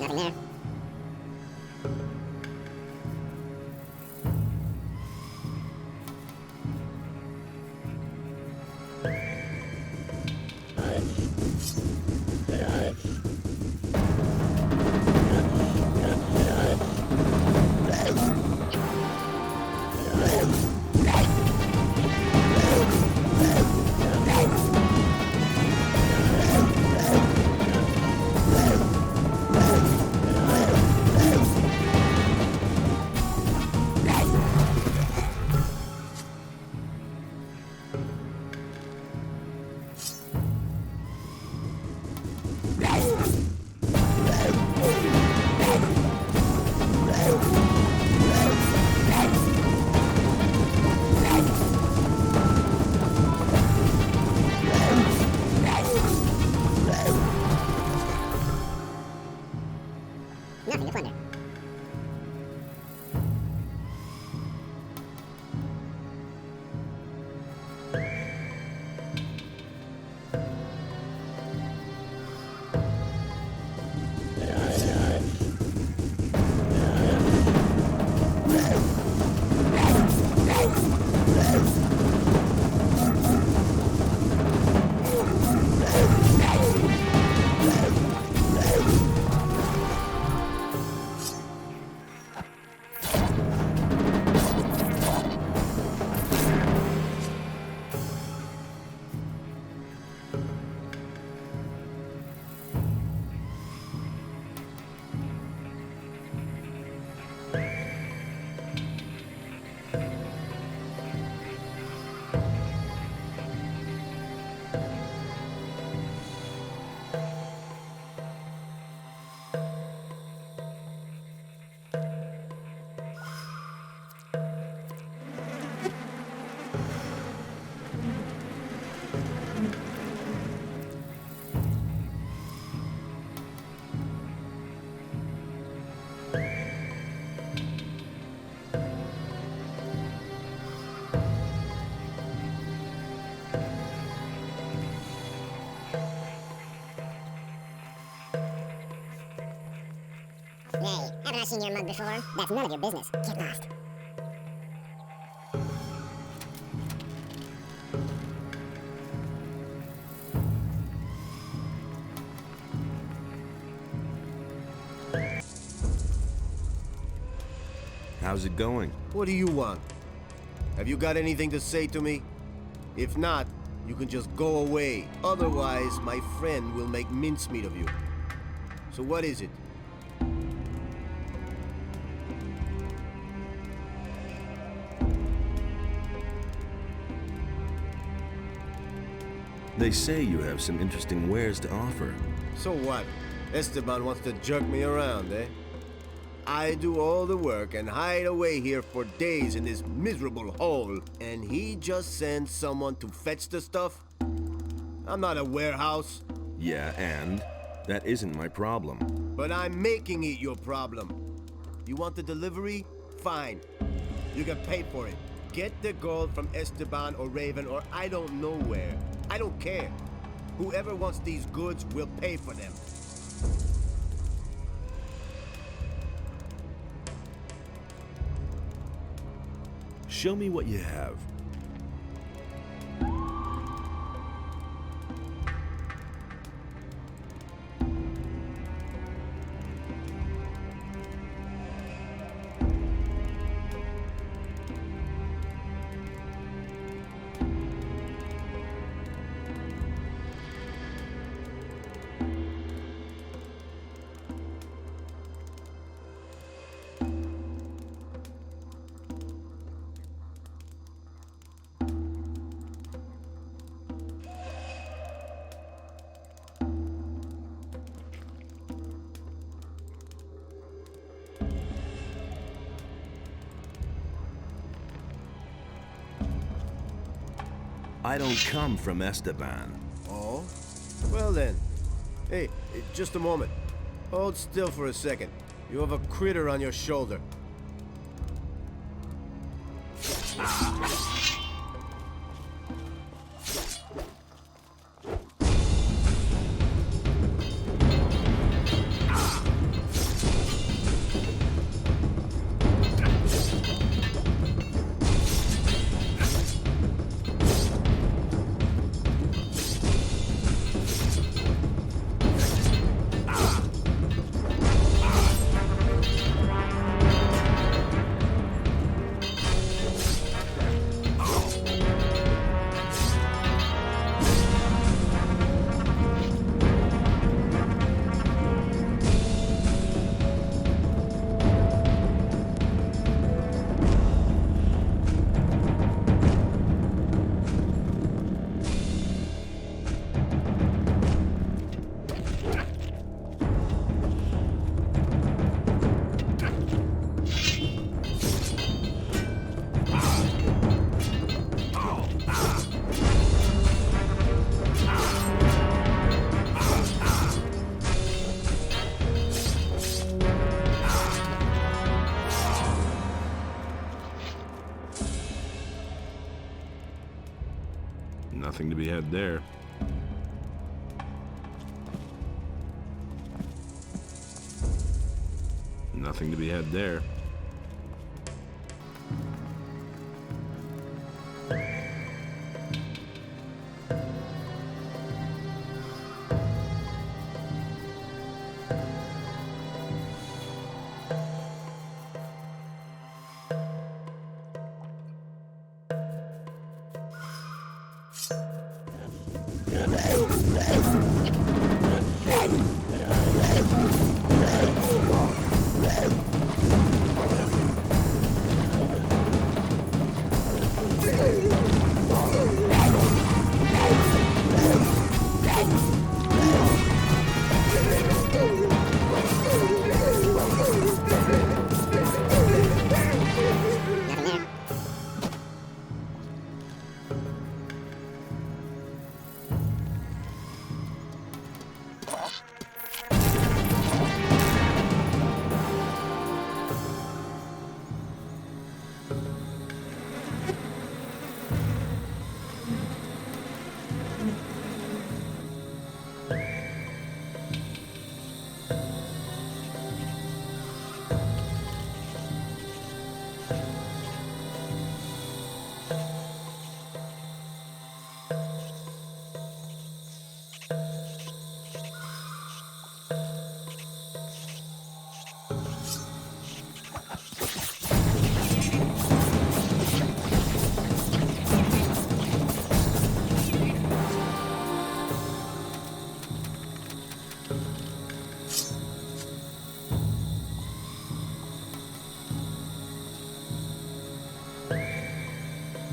Nothing there. Nothing to plunder. Nay, haven't I seen your mug before? That's none of your business. Get lost. How's it going? What do you want? Have you got anything to say to me? If not, you can just go away. Otherwise, my friend will make mincemeat of you. So what is it? They say you have some interesting wares to offer. So what? Esteban wants to jerk me around, eh? I do all the work and hide away here for days in this miserable hole, and he just sends someone to fetch the stuff? I'm not a warehouse. Yeah, and? That isn't my problem. But I'm making it your problem. You want the delivery? Fine. You can pay for it. Get the gold from Esteban or Raven or I don't know where. I don't care. Whoever wants these goods will pay for them. Show me what you have. I don't come from Esteban. Oh? Well then. Hey, just a moment. Hold still for a second. You have a critter on your shoulder. Nothing to be had there. Nothing to be had there.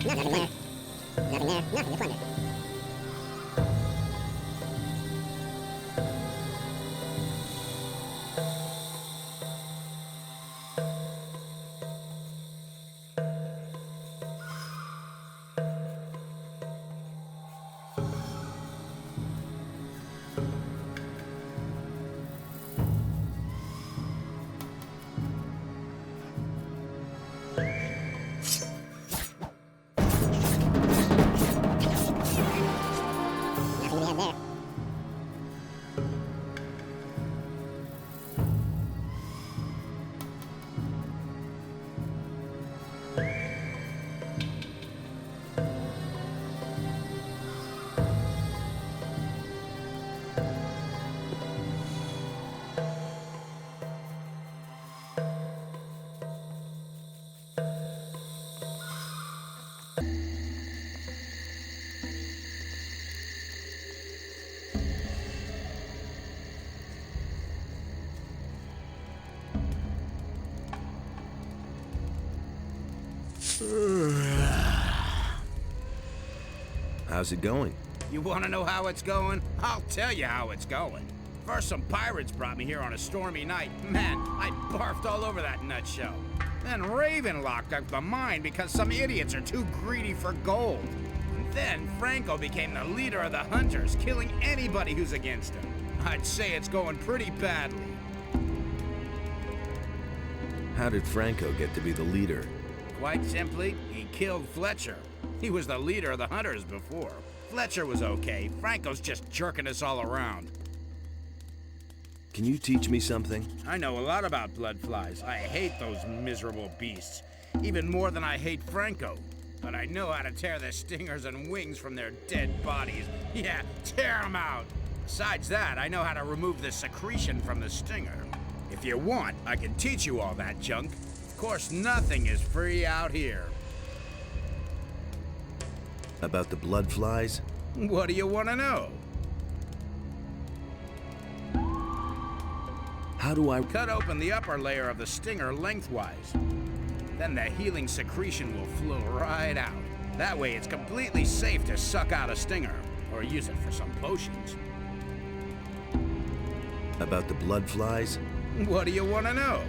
Nothing there. Nothing there. Nothing to plunder. How's it going? You want to know how it's going? I'll tell you how it's going. First, some pirates brought me here on a stormy night. Man, I barfed all over that nutshell. Then Raven locked up the mine because some idiots are too greedy for gold. And then Franco became the leader of the hunters, killing anybody who's against him. I'd say it's going pretty badly. How did Franco get to be the leader? Quite simply, he killed Fletcher. He was the leader of the hunters before. Fletcher was okay. Franco's just jerking us all around. Can you teach me something? I know a lot about blood flies. I hate those miserable beasts. Even more than I hate Franco. But I know how to tear the stingers and wings from their dead bodies. Yeah, tear them out. Besides that, I know how to remove the secretion from the stinger. If you want, I can teach you all that junk. Of course, nothing is free out here. About the blood flies? What do you want to know? How do I cut open the upper layer of the stinger lengthwise? Then the healing secretion will flow right out. That way it's completely safe to suck out a stinger, or use it for some potions. About the blood flies? What do you want to know?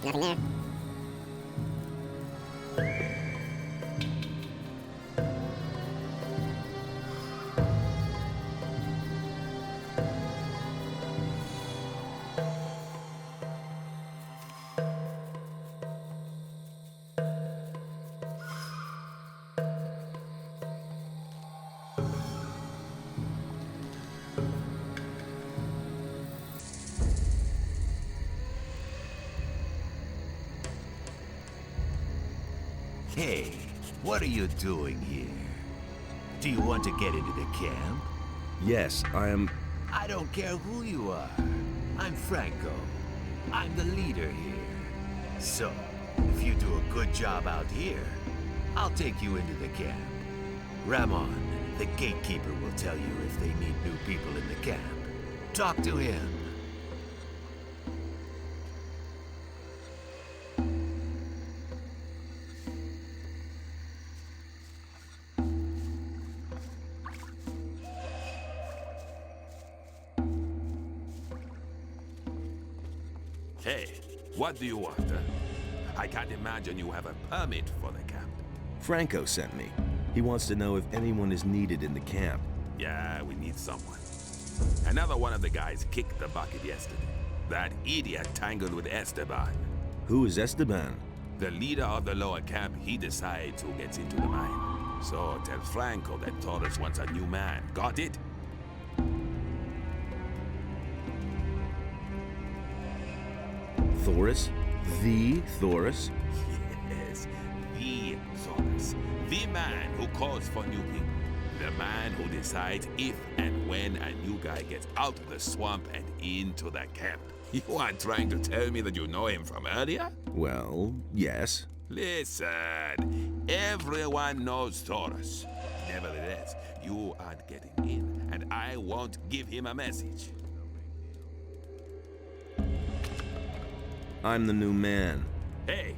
Nothing there. Hey, what are you doing here? Do you want to get into the camp? Yes, I am... I don't care who you are. I'm Franco. I'm the leader here. So, if you do a good job out here, I'll take you into the camp. Ramon, the gatekeeper, will tell you if they need new people in the camp. Talk to him. Hey, what do you want? I can't imagine you have a permit for the camp. Franco sent me. He wants to know if anyone is needed in the camp. Yeah, we need someone. Another one of the guys kicked the bucket yesterday. That idiot tangled with Esteban. Who is Esteban? The leader of the lower camp, he decides who gets into the mine. So tell Franco that Torres wants a new man. Got it? Thoris? The Thoris? Yes, the Thoris. The man who calls for new people. The man who decides if and when a new guy gets out of the swamp and into the camp. You aren't trying to tell me that you know him from earlier? Well, yes. Listen, everyone knows Thoris. Nevertheless, you aren't getting in, and I won't give him a message. I'm the new man. Hey,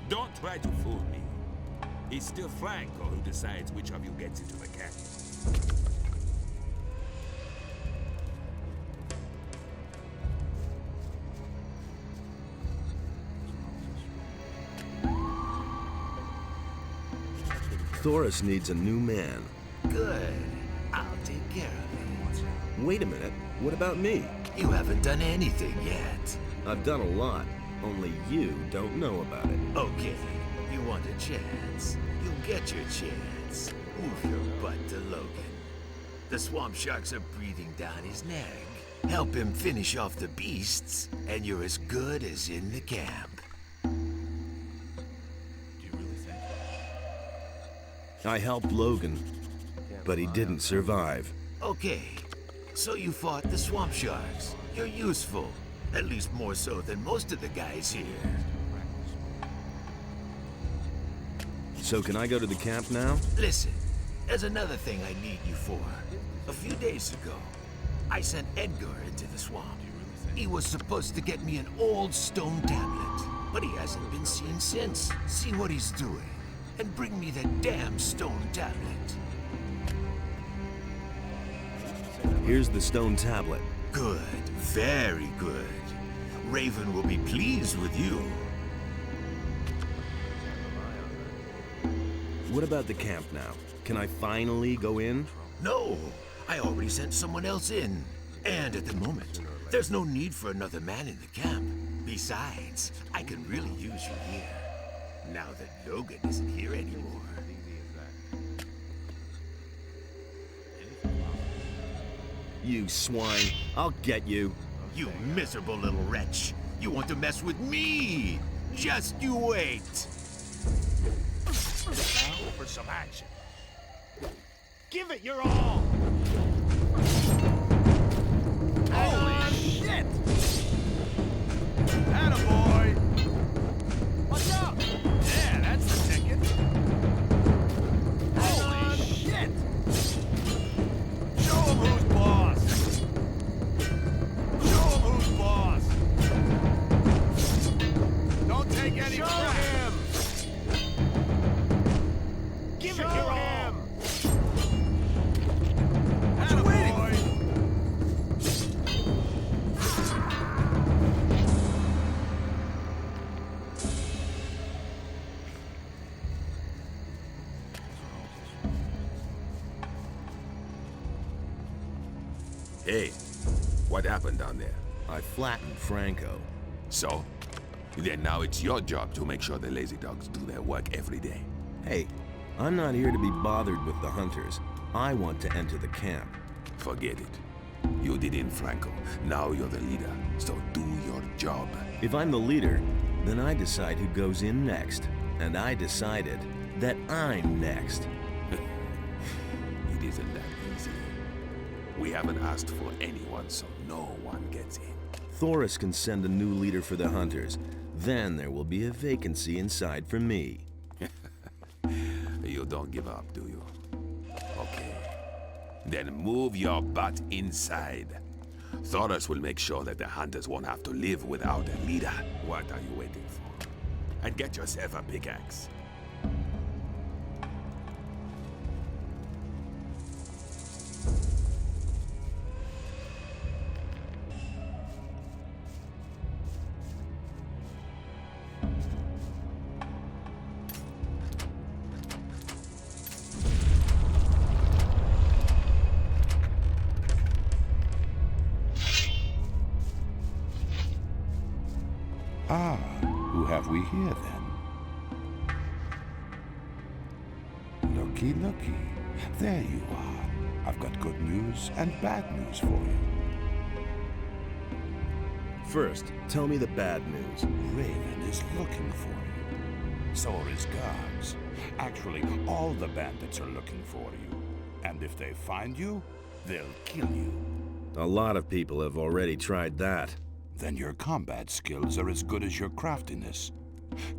don't try to fool me. It's still Franco who decides which of you gets into the camp. Thoris needs a new man. Good. I'll take care of it. Wait a minute. What about me? You haven't done anything yet. I've done a lot. Only you don't know about it. Okay. You want a chance? You'll get your chance. Move your butt to Logan. The swamp sharks are breathing down his neck. Help him finish off the beasts, and you're as good as in the camp. I helped Logan, but he didn't survive. Okay, so you fought the swamp sharks. You're useful, at least more so than most of the guys here. So can I go to the camp now? Listen, there's another thing I need you for. A few days ago, I sent Edgar into the swamp. He was supposed to get me an old stone tablet, but he hasn't been seen since. See what he's doing. And bring me that damn stone tablet. Here's the stone tablet. Good, very good. Raven will be pleased with you. What about the camp now? Can I finally go in? No, I already sent someone else in. And at the moment, there's no need for another man in the camp. Besides, I can really use you here. Now that Logan isn't here anymore. You swine. I'll get you. You miserable little wretch. You want to mess with me? Just you wait. Now for some action. Give it your all. Holy shit! Attaboy! What's up? Yeah, that's the ticket. Holy shit! Show him who's boss. Show him who's boss. Don't take any crap. Him. Give it your all. What happened down there? I flattened Franco. So? Then now it's your job to make sure the lazy dogs do their work every day. Hey, I'm not here to be bothered with the hunters. I want to enter the camp. Forget it. You did in Franco. Now you're the leader, so do your job. If I'm the leader, then I decide who goes in next. And I decided that I'm next. It isn't that easy. We haven't asked for anyone, so no one gets in. Thoris can send a new leader for the hunters. Then there will be a vacancy inside for me. You don't give up, do you? Okay. Then move your butt inside. Thoris will make sure that the hunters won't have to live without a leader. What are you waiting for? And get yourself a pickaxe. Ah, who have we here then? Looky, looky. There you are. I've got good news and bad news for you. First, tell me the bad news. Raven is looking for you. So are his guards. Actually, all the bandits are looking for you. And if they find you, they'll kill you. A lot of people have already tried that. Then your combat skills are as good as your craftiness.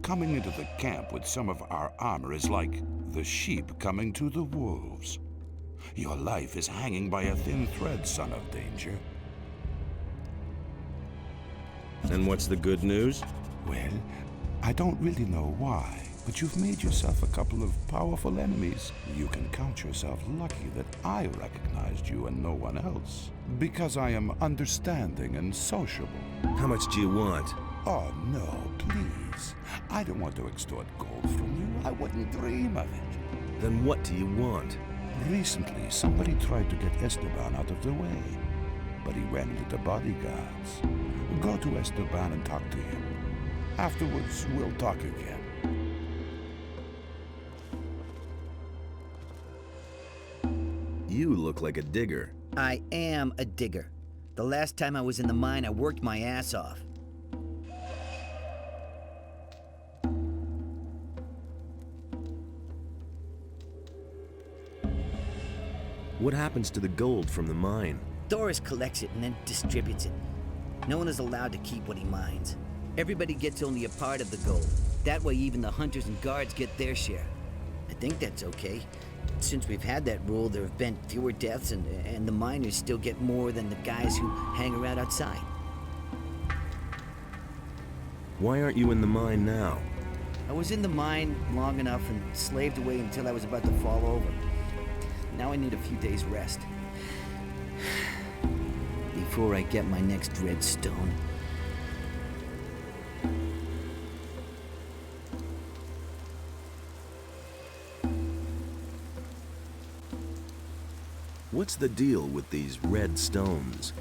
Coming into the camp with some of our armor is like the sheep coming to the wolves. Your life is hanging by a thin thread, son of danger. And what's the good news? Well, I don't really know why, but you've made yourself a couple of powerful enemies. You can count yourself lucky that I recognized you and no one else, because I am understanding and sociable. How much do you want? Oh, no, please. I don't want to extort gold from you. I wouldn't dream of it. Then what do you want? Recently, somebody tried to get Esteban out of the way, but he ran into the bodyguards. Go to Esteban and talk to him. Afterwards, we'll talk again. You look like a digger. I am a digger. The last time I was in the mine, I worked my ass off. What happens to the gold from the mine? Thoris collects it and then distributes it. No one is allowed to keep what he mines. Everybody gets only a part of the gold. That way even the hunters and guards get their share. I think that's okay. Since we've had that rule, there have been fewer deaths and the miners still get more than the guys who hang around outside. Why aren't you in the mine now? I was in the mine long enough and slaved away until I was about to fall over. Now I need a few days rest. Before I get my next redstone. What's the deal with these red stones?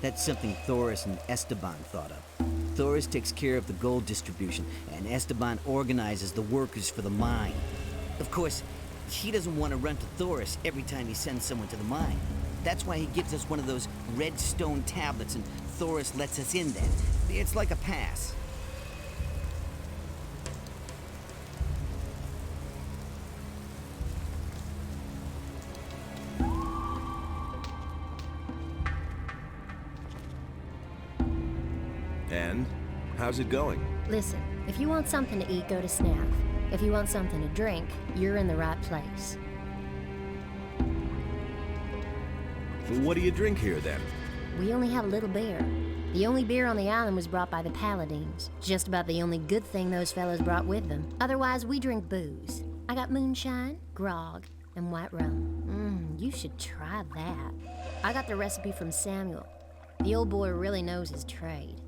That's something Thoris and Esteban thought of. Thoris takes care of the gold distribution, and Esteban organizes the workers for the mine. Of course, he doesn't want to run to Thoris every time he sends someone to the mine. That's why he gives us one of those red stone tablets, and Thoris lets us in then. It's like a pass. And? How's it going? Listen, if you want something to eat, go to Snap. If you want something to drink, you're in the right place. Well, what do you drink here, then? We only have a little beer. The only beer on the island was brought by the Paladins. Just about the only good thing those fellas brought with them. Otherwise, we drink booze. I got moonshine, grog, and white rum. You should try that. I got the recipe from Samuel. The old boy really knows his trade.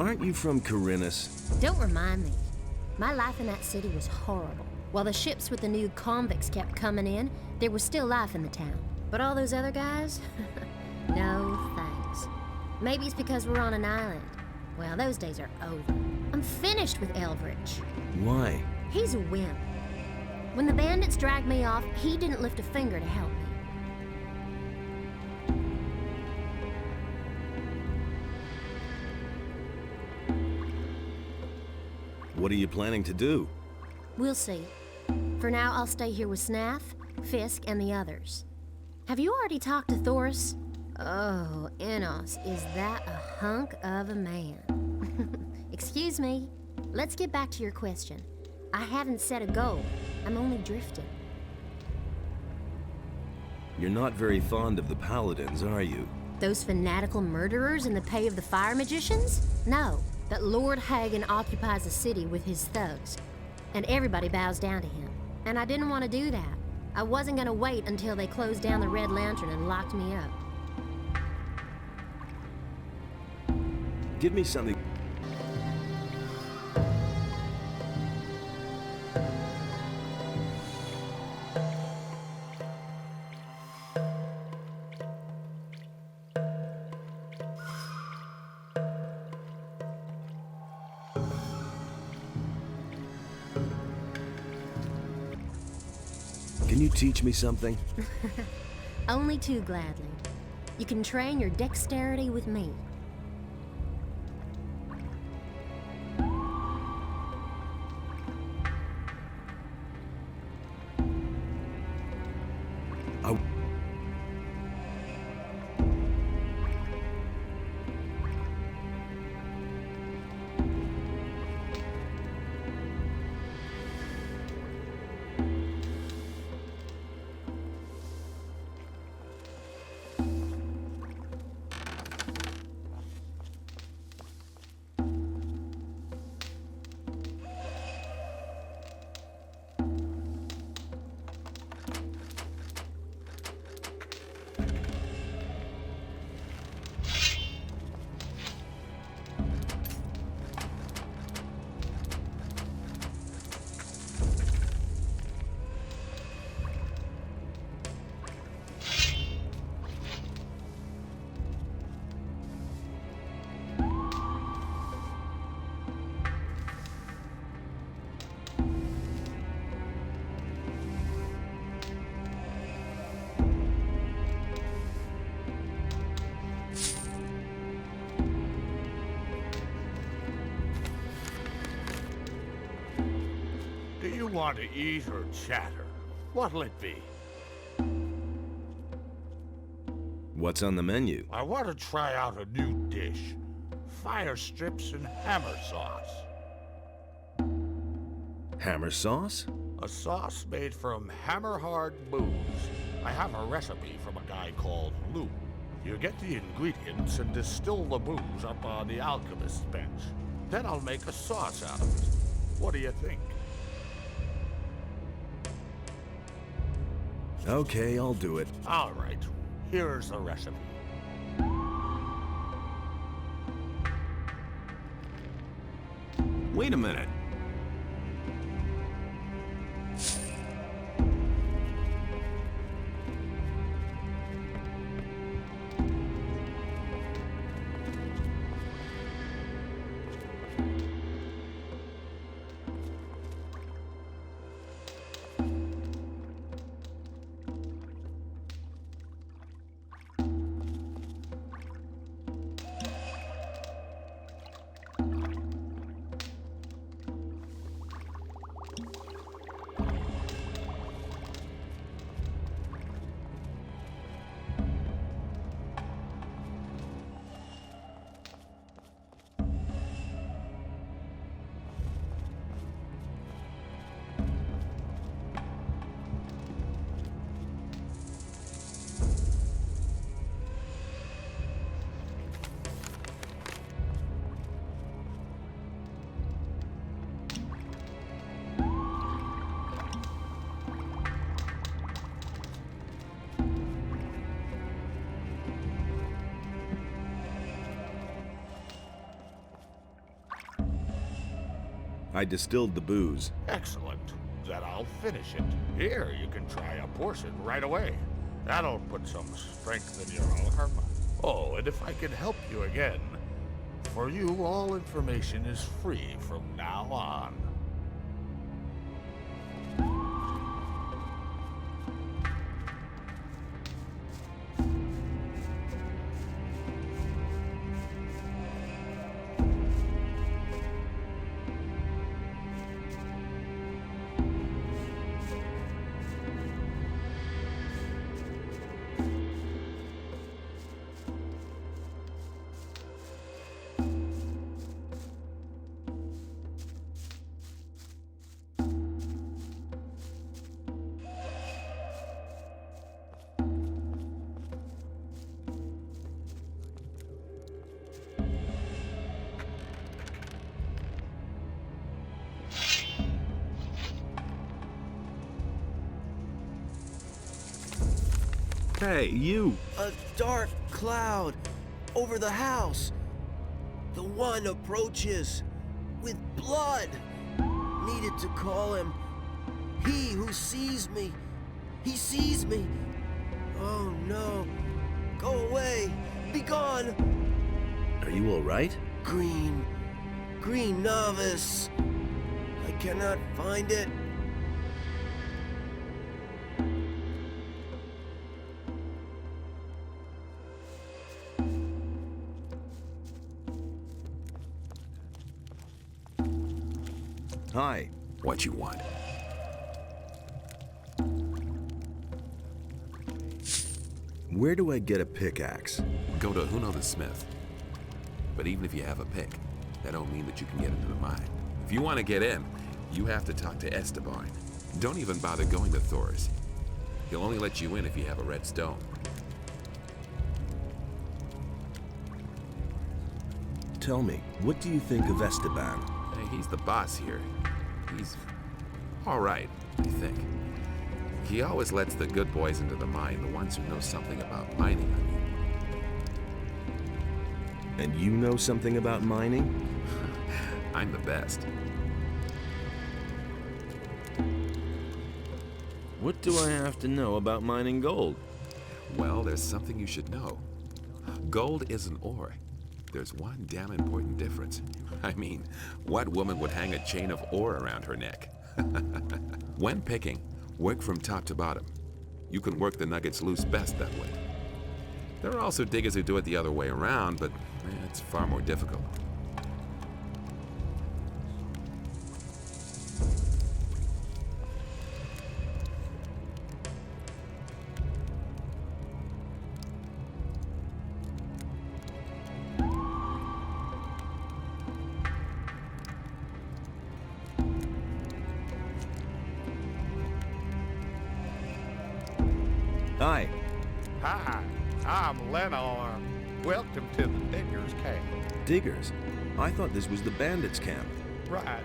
Aren't you from Khorinis? Don't remind me. My life in that city was horrible. While the ships with the new convicts kept coming in, there was still life in the town. But all those other guys? No thanks. Maybe it's because we're on an island. Well, those days are over. I'm finished with Eldritch. Why? He's a wimp. When the bandits dragged me off, he didn't lift a finger to help me. What are you planning to do? We'll see. For now, I'll stay here with Snaff, Fisk, and the others. Have you already talked to Thoris? Oh, Enos, is that a hunk of a man? Excuse me. Let's get back to your question. I haven't set a goal. I'm only drifting. You're not very fond of the Paladins, are you? Those fanatical murderers in the pay of the fire magicians? No, but Lord Hagen occupies the city with his thugs, and everybody bows down to him. And I didn't want to do that. I wasn't gonna wait until they closed down the Red Lantern and locked me up. Give me something. Can you teach me something? Only too gladly. You can train your dexterity with me. Do you want to eat or chatter? What'll it be? What's on the menu? I want to try out a new dish. Fire strips and hammer sauce. Hammer sauce? A sauce made from hammer-hard booze. I have a recipe from a guy called Lou. You get the ingredients and distill the booze up on the alchemist's bench. Then I'll make a sauce out of it. What do you think? Okay, I'll do it. All right. Here's the recipe. Wait a minute. I distilled the booze. Excellent. Then I'll finish it. Here, you can try a portion right away. That'll put some strength in your arm. Oh, and if I can help you again, for you, all information is free from now on. Hey, you! A dark cloud over the house. The one approaches with blood. Needed to call him. He who sees me. He sees me. Oh no. Go away. Be gone. Are you all right? Green novice. I cannot find it. Hi. What you want? Where do I get a pickaxe? Go to Huno the Smith. But even if you have a pick, that don't mean that you can get into the mine. If you want to get in, you have to talk to Esteban. Don't even bother going to Thor's. He'll only let you in if you have a red stone. Tell me, what do you think of Esteban? Hey, he's the boss here. He's all right, I think. He always lets the good boys into the mine, the ones who know something about mining, I mean. And you know something about mining? I'm the best. What do I have to know about mining gold? Well, there's something you should know. Gold isn't ore. There's one damn important difference. I mean, what woman would hang a chain of ore around her neck? When picking, work from top to bottom. You can work the nuggets loose best that way. There are also diggers who do it the other way around, but it's far more difficult. Hi. Hi, I'm Lenore. Welcome to the Diggers Camp. Diggers? I thought this was the Bandits' camp. Right,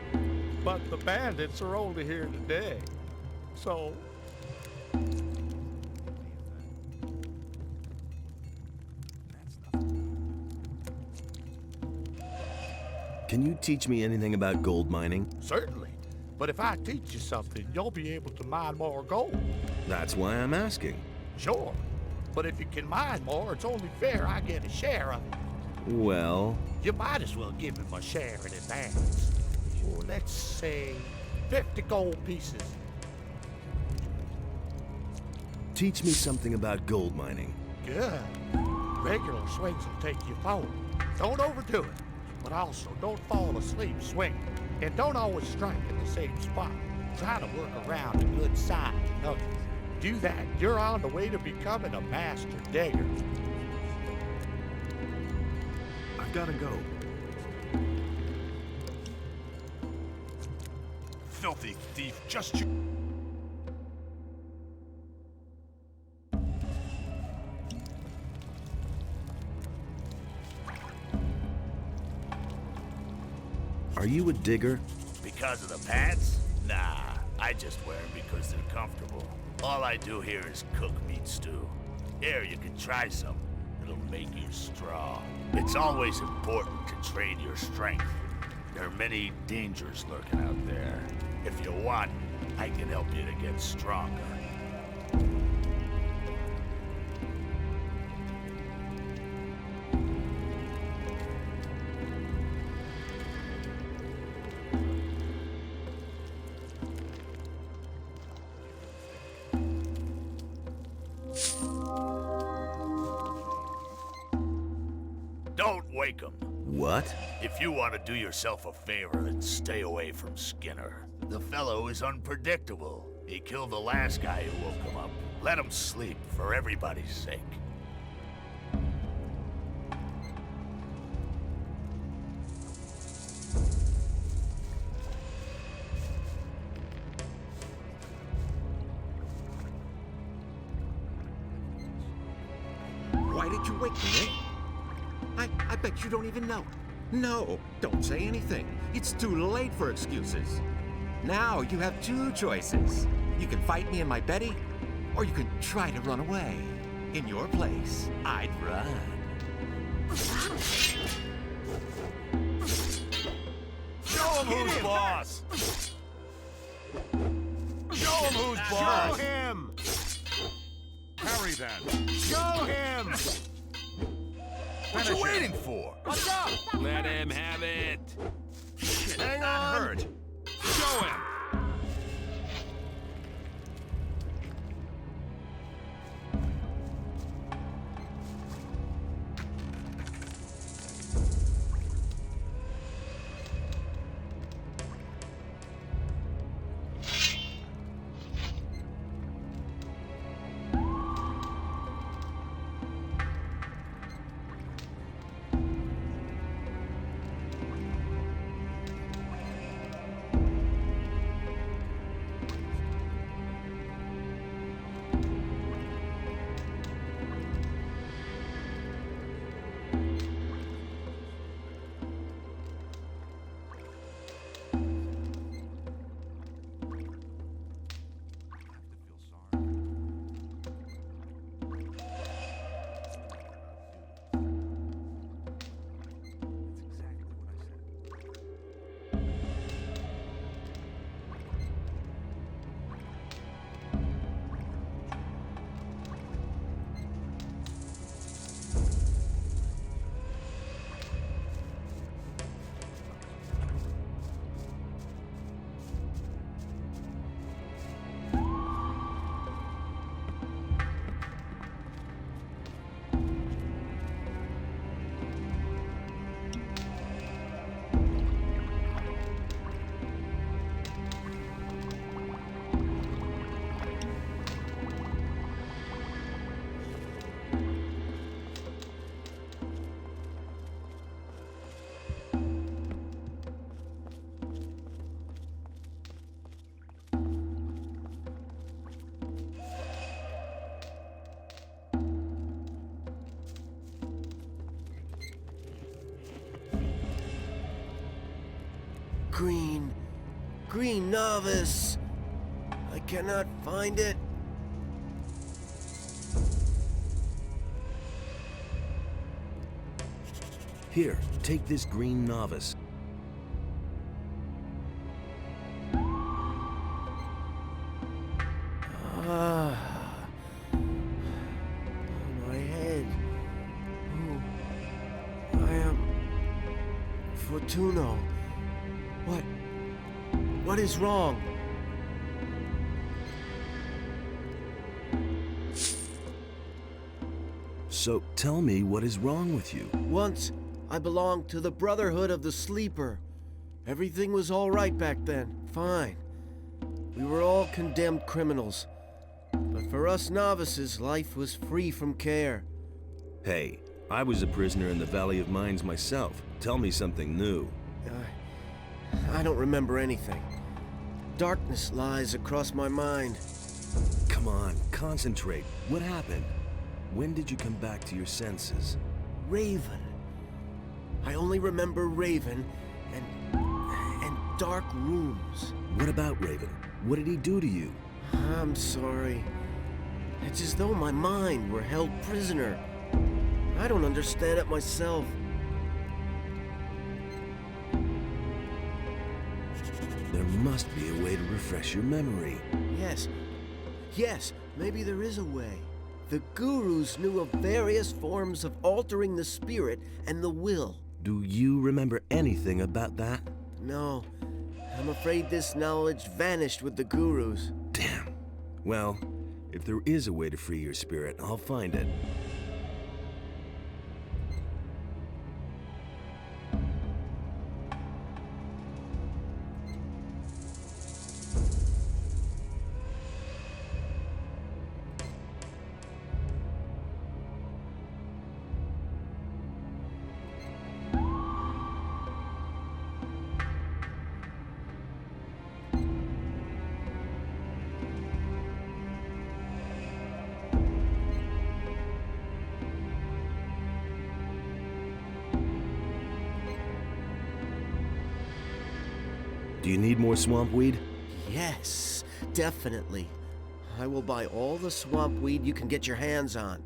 but the bandits are only here today. So... Can you teach me anything about gold mining? Certainly. But if I teach you something, you'll be able to mine more gold. That's why I'm asking. Sure. But if you can mine more, it's only fair I get a share of it. Well... You might as well give me my share in advance. Well, let's say 50 gold pieces. Teach me something about gold mining. Good. Regular swings will take you forward. Don't overdo it. But also, don't fall asleep swinging. And don't always strike in the same spot. Try to work around a good side nugget. Do that, you're on the way to becoming a master digger. I've got to go. Filthy thief, just you... Are you a digger? Because of the pants? Nah, I just wear them because they're comfortable. All I do here is cook meat stew. Here, you can try some. It'll make you strong. It's always important to train your strength. There are many dangers lurking out there. If you want, I can help you to get stronger. Don't wake him. What? If you want to do yourself a favor, then stay away from Skinner. The fellow is unpredictable. He killed the last guy who woke him up. Let him sleep, for everybody's sake. Why did you wake me, eh? I bet you don't even know. No, don't say anything. It's too late for excuses. Now you have two choices. You can fight me in my Betty, or you can try to run away. In your place, I'd run. Show him who's boss! Show him who's boss! Show him! Hurry then! Show him! What you waiting for? What's up? Let him have it. Shit, Hang that on. hurt. Show him. Green novice. I cannot find it. Here, take this green novice. My head. Oh, I am Fortuno. What is wrong? So tell me what is wrong with you. Once, I belonged to the Brotherhood of the Sleeper. Everything was all right back then. Fine. We were all condemned criminals. But for us novices, life was free from care. Hey, I was a prisoner in the Valley of Mines myself. Tell me something new. I don't remember anything. Darkness lies across my mind. Come on, concentrate. What happened? When did you come back to your senses? Raven. I only remember Raven and dark rooms. What about Raven? What did he do to you? I'm sorry. It's as though my mind were held prisoner. I don't understand it myself. must be a way to refresh your memory. Yes, maybe there is a way. The gurus knew of various forms of altering the spirit and the will. Do you remember anything about that? No, I'm afraid this knowledge vanished with the gurus. Damn. Well, if there is a way to free your spirit, I'll find it. Do you need more swamp weed? Yes, definitely. I will buy all the swamp weed you can get your hands on.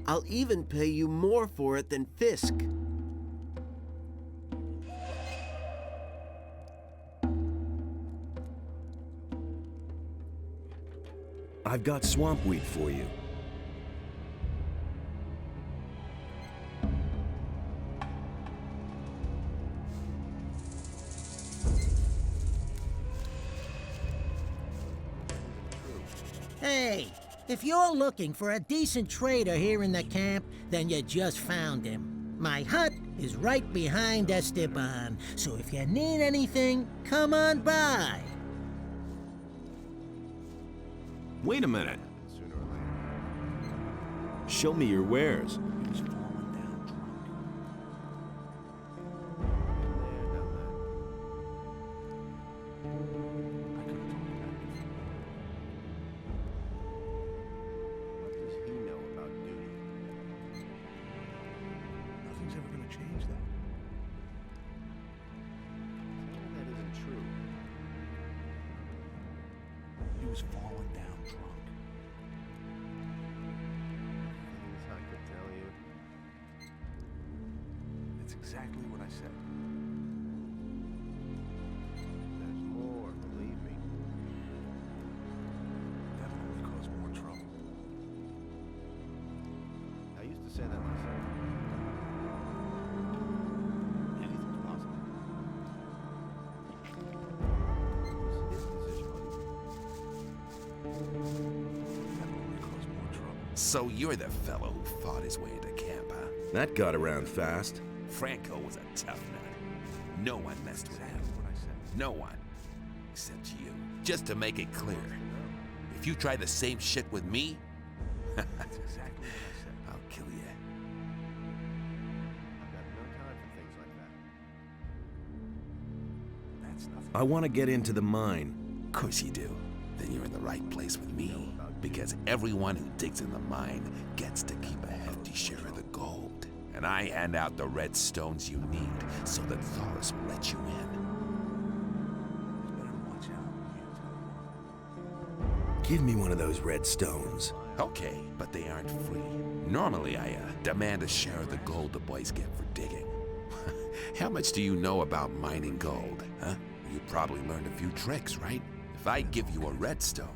I'll even pay you more for it than Fisk. I've got swamp weed for you. Hey, if you're looking for a decent trader here in the camp, then you just found him. My hut is right behind Esteban, so if you need anything, come on by. Wait a minute. Show me your wares. Exactly what I said. There's more, believe me. That'll only cause more trouble. I used to say that myself. Anything's possible. It was his decision, That'll only cause more trouble. So you're the fellow who fought his way into camp, huh? That got around fast. Franco was a tough nut. No one messed with him. No one. Except you. Just to make it clear, if you try the same shit with me, That's exactly what I said. I'll kill you. I've got no time for things like that. That's nothing. I want to get into the mine. Of course you do. Then you're in the right place with me. Because everyone who digs in the mine gets to keep a hefty share of the gold. And I hand out the red stones you need so that Thoris will let you in. Give me one of those red stones. Okay, but they aren't free. Normally, I demand a share of the gold the boys get for digging. How much do you know about mining gold, huh? You probably learned a few tricks, right? If I give you a redstone,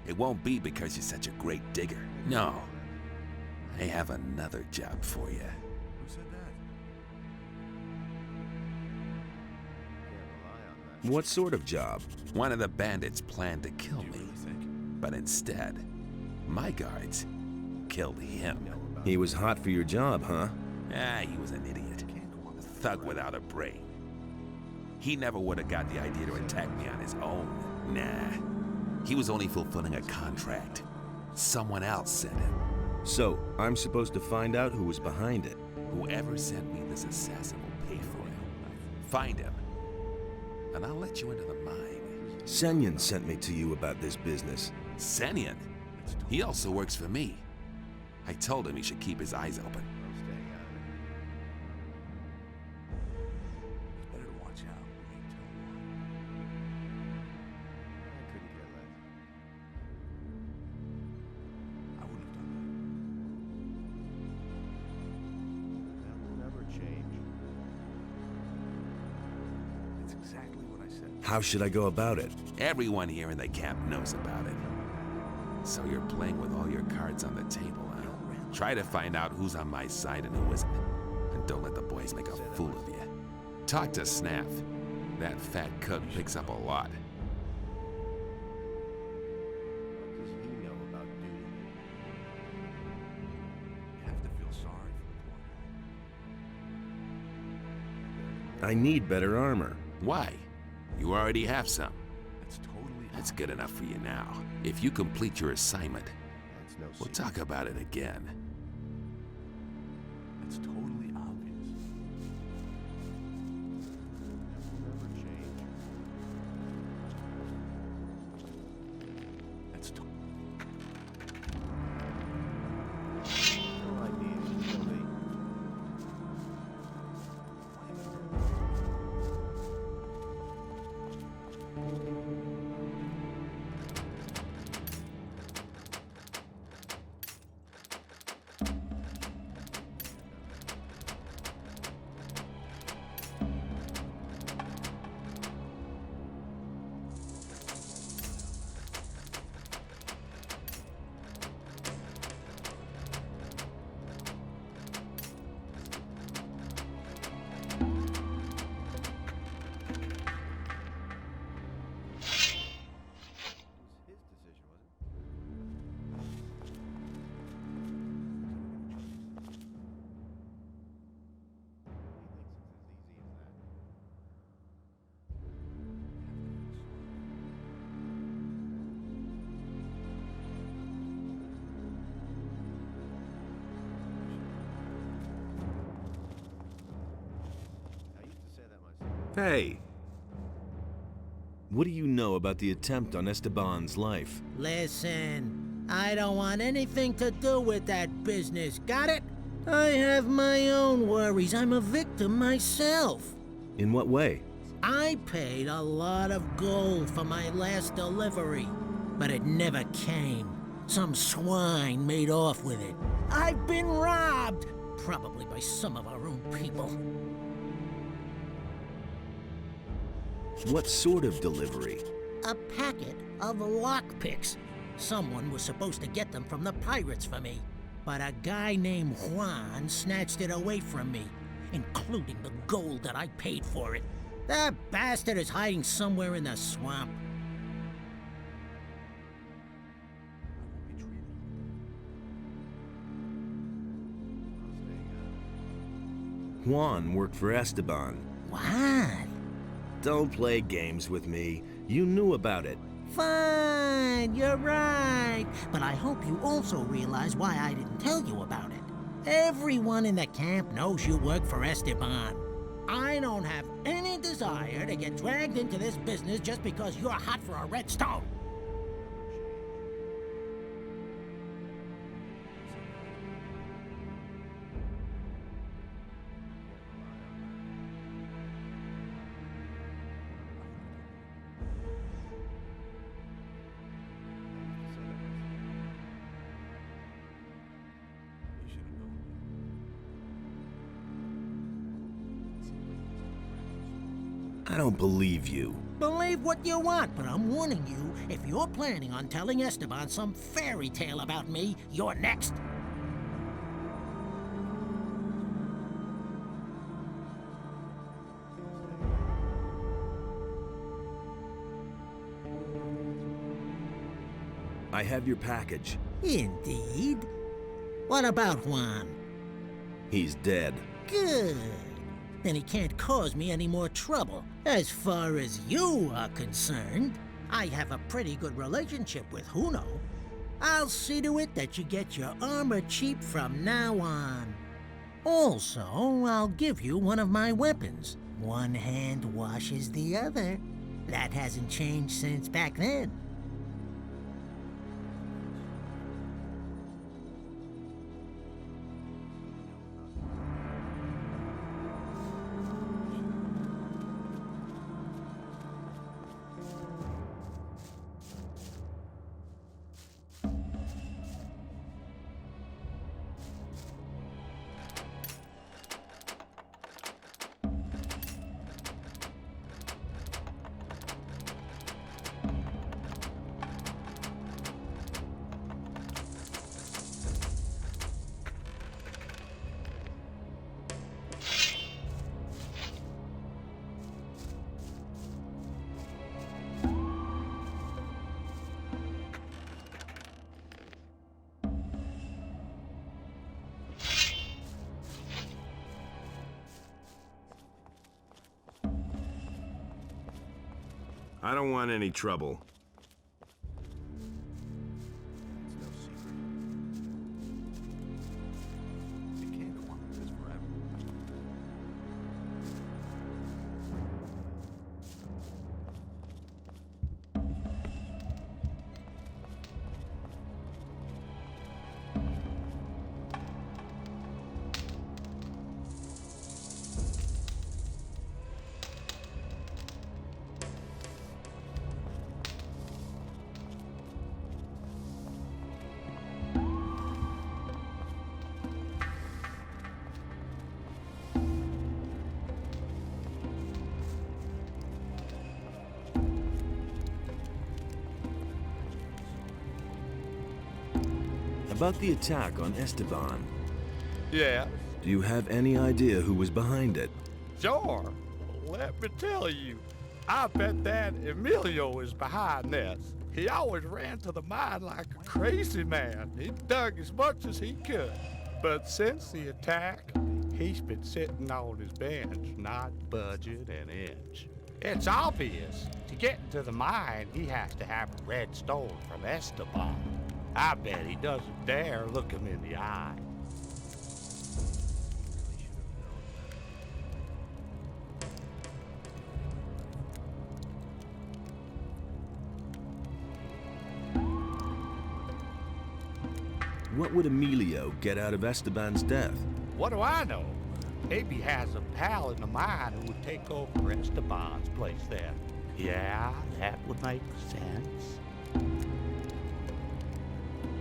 it won't be because you're such a great digger. No. I have another job for you. Who said that? Can't rely on that. What sort of job? One of the bandits planned to kill me, but instead, my guards killed him. He was hot for your job, huh? He was an idiot. A thug without a brain. He never would have got the idea to attack me on his own. Nah. He was only fulfilling a contract. Someone else sent him. So, I'm supposed to find out who was behind it. Whoever sent me this assassin will pay for him. Find him, and I'll let you into the mine. Senyan sent me to you about this business. Senyan? He also works for me. I told him he should keep his eyes open. I'm staying out of it. It's better to watch out. You ain't telling one. I couldn't care less. I wouldn't have done that. That will never change. It's exactly what I said. How should I go about it? Everyone here in the camp knows about it. So you're playing with all your cards on the table, huh? Try to find out who's on my side and who isn't. And don't let the boys make a fool of you. Talk to Snaff. That fat cook picks up a lot. I need better armor. Why? You already have some. That's good enough for you now. If you complete your assignment, we'll talk about it again. It's totally obvious. Never change. That's no idea, really. Hey! What do you know about the attempt on Esteban's life? Listen, I don't want anything to do with that business, got it? I have my own worries. I'm a victim myself. In what way? I paid a lot of gold for my last delivery, but it never came. Some swine made off with it. I've been robbed, probably by some of our own people. What sort of delivery? A packet of lockpicks. Someone was supposed to get them from the pirates for me, but a guy named Juan snatched it away from me, including the gold that I paid for it. That bastard is hiding somewhere in the swamp. Juan worked for Esteban. What? Don't play games with me. You knew about it. Fine, you're right. But I hope you also realize why I didn't tell you about it. Everyone in the camp knows you work for Esteban. I don't have any desire to get dragged into this business just because you're hot for a red stone. I don't believe you. Believe what you want, but I'm warning you, if you're planning on telling Esteban some fairy tale about me, you're next. I have your package. Indeed. What about Juan? He's dead. Good. Then he can't cause me any more trouble. As far as you are concerned, I have a pretty good relationship with Juno. I'll see to it that you get your armor cheap from now on. Also, I'll give you one of my weapons. One hand washes the other. That hasn't changed since back then. I don't want any trouble. About the attack on Esteban. Yeah, Do you have any idea who was behind it? sure. Let me tell you, I bet that Emilio is behind this. He always ran to the mine like a crazy man. He dug as much as he could. But since the attack, he's been sitting on his bench, not budging an inch. It's obvious. To get into the mine, he has to have a red stone from Esteban. I bet he doesn't dare look him in the eye. What would Emilio get out of Esteban's death? What do I know? Maybe he has a pal in the mine who would take over Esteban's place then. Yeah, that would make sense.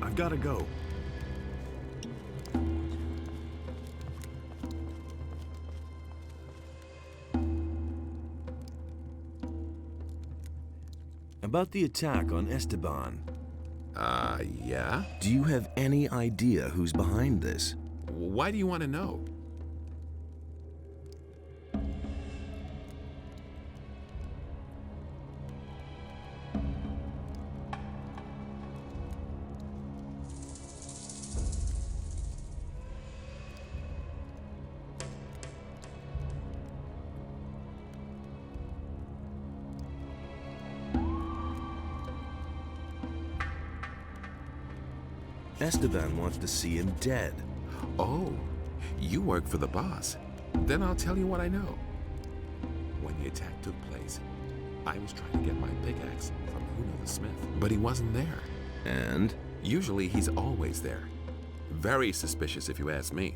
I've got to go. About the attack on Esteban. Yeah? Do you have any idea who's behind this? Why do you want to know? Esteban wants to see him dead. Oh, you work for the boss. Then I'll tell you what I know. When the attack took place, I was trying to get my pickaxe from Huno the Smith, but he wasn't there. And? Usually he's always there. Very suspicious if you ask me.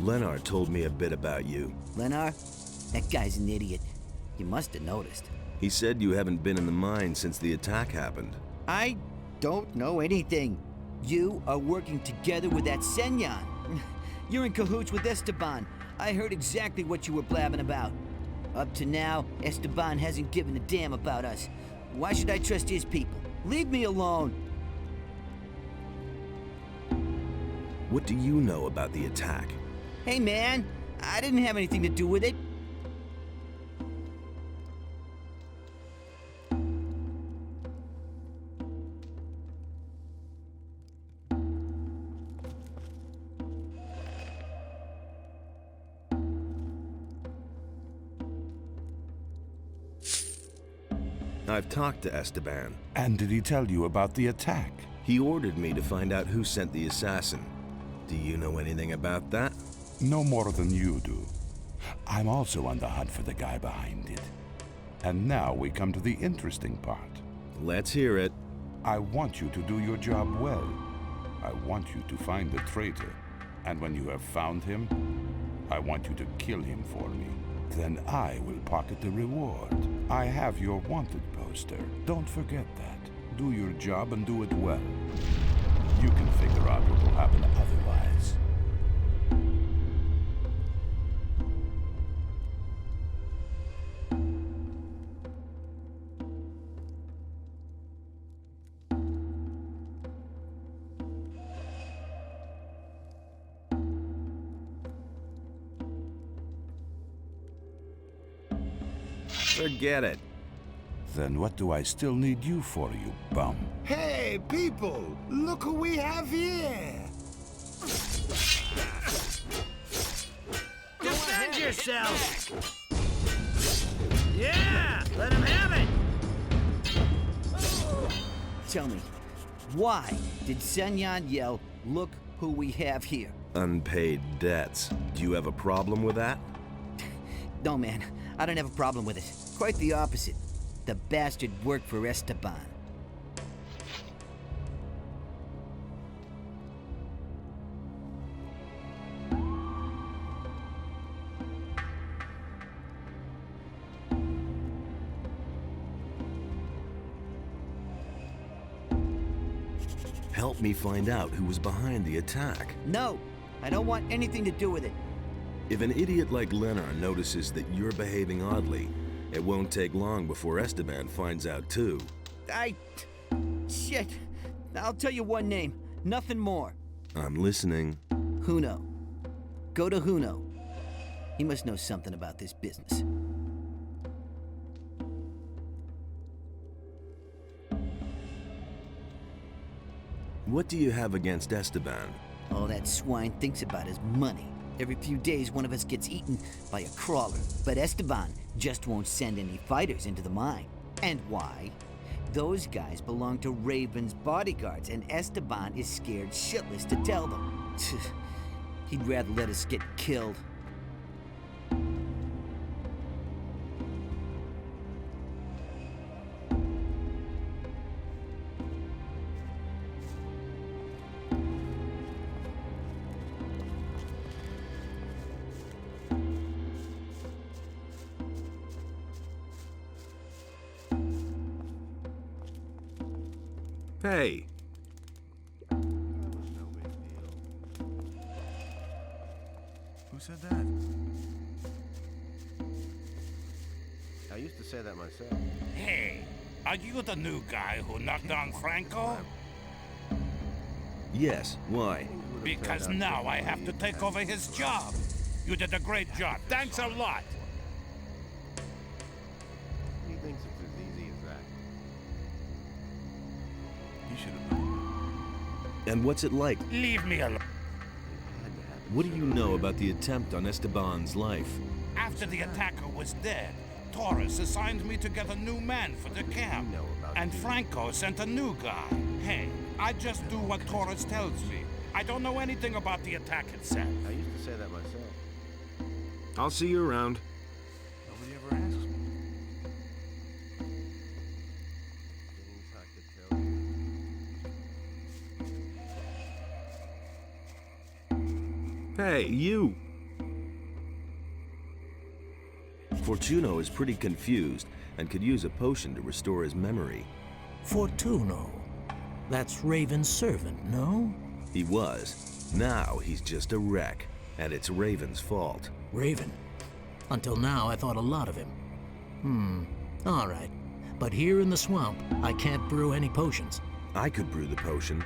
Leonard told me a bit about you. Leonard? That guy's an idiot. You must have noticed. He said you haven't been in the mine since the attack happened. I don't know anything. You are working together with that Senyan. You're in cahoots with Esteban. I heard exactly what you were blabbing about. Up to now, Esteban hasn't given a damn about us. Why should I trust his people? Leave me alone. What do you know about the attack? Hey man, I didn't have anything to do with it. I've talked to Esteban. And did he tell you about the attack? He ordered me to find out who sent the assassin. Do you know anything about that? No more than you do. I'm also on the hunt for the guy behind it. And now we come to the interesting part. Let's hear it. I want you to do your job well. I want you to find the traitor. And when you have found him, I want you to kill him for me. Then I will pocket the reward. I have your wanted poster. Don't forget that. Do your job and do it well. You can figure out what will happen otherwise. Forget it. Then what do I still need you for, you bum? Hey, people! Look who we have here! Defend yourself! Yeah! Let him have it! Tell me, why did Sun Yan yell, "Look who we have here"? Unpaid debts. Do you have a problem with that? No, man, I don't have a problem with it. Quite the opposite. The bastard worked for Esteban. Help me find out who was behind the attack. No, I don't want anything to do with it. If an idiot like Leonard notices that you're behaving oddly, it won't take long before Esteban finds out too. Shit. I'll tell you one name, nothing more. I'm listening. Juno. Go to Juno. He must know something about this business. What do you have against Esteban? All that swine thinks about is money. Every few days, one of us gets eaten by a crawler. But Esteban just won't send any fighters into the mine. And why? Those guys belong to Raven's bodyguards, and Esteban is scared shitless to tell them. He'd rather let us get killed. Hey. Who said that? I used to say that myself. Hey, are you the new guy who knocked down Franco? Yes, why? Because now I have to take over his job. You did a great job. Thanks a lot. He thinks it's as easy as that. You should have known. And what's it like? Leave me alone. What do you know about the attempt on Esteban's life? After the attacker was dead, Taurus assigned me to get a new man for the camp. And Franco sent a new guy. Hey, I just do what Taurus tells me. I don't know anything about the attack itself. I used to say that myself. I'll see you around. Nobody ever asks me. Things I could tell you. Hey, you! Fortuno is pretty confused and could use a potion to restore his memory. Fortuno? That's Raven's servant, no? He was. Now he's just a wreck, and it's Raven's fault. Raven? Until now, I thought a lot of him. All right. But here in the swamp, I can't brew any potions. I could brew the potion.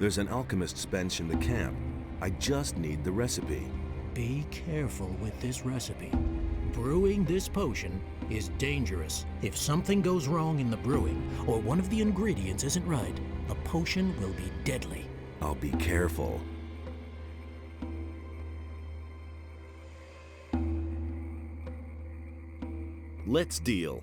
There's an alchemist's bench in the camp. I just need the recipe. Be careful with this recipe. Brewing this potion is dangerous. If something goes wrong in the brewing, or one of the ingredients isn't right, the potion will be deadly. I'll be careful. Let's deal.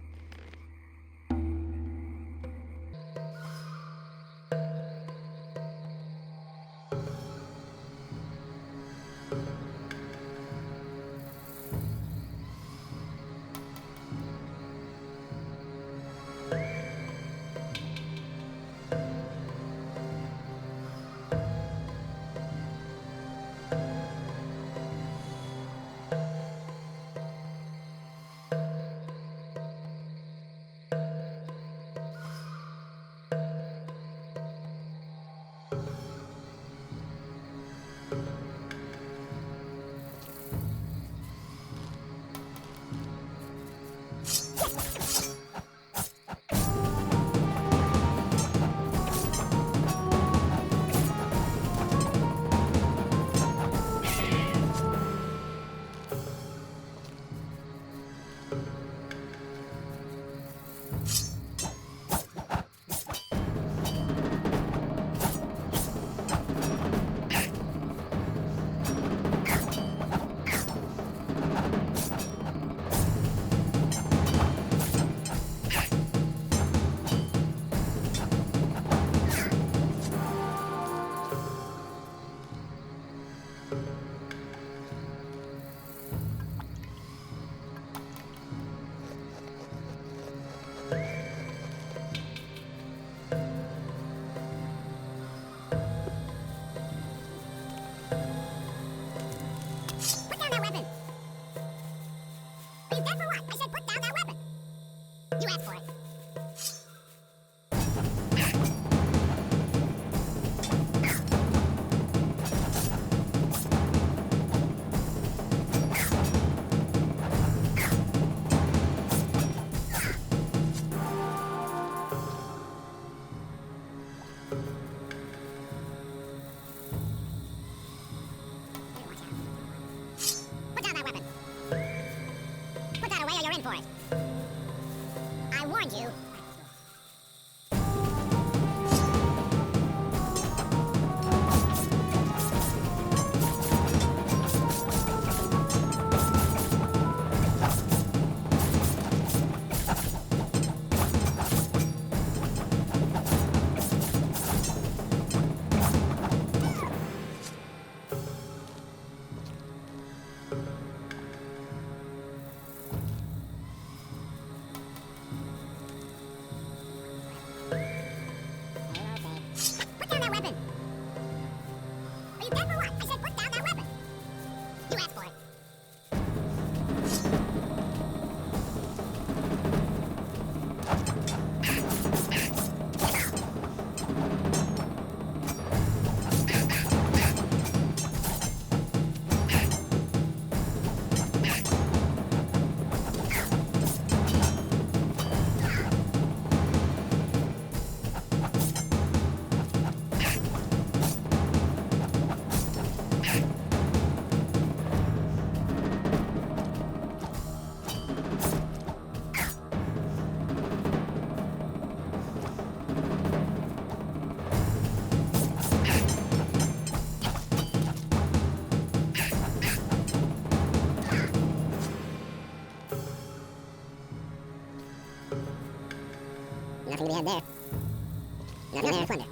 bad there. Nothing there to plunder.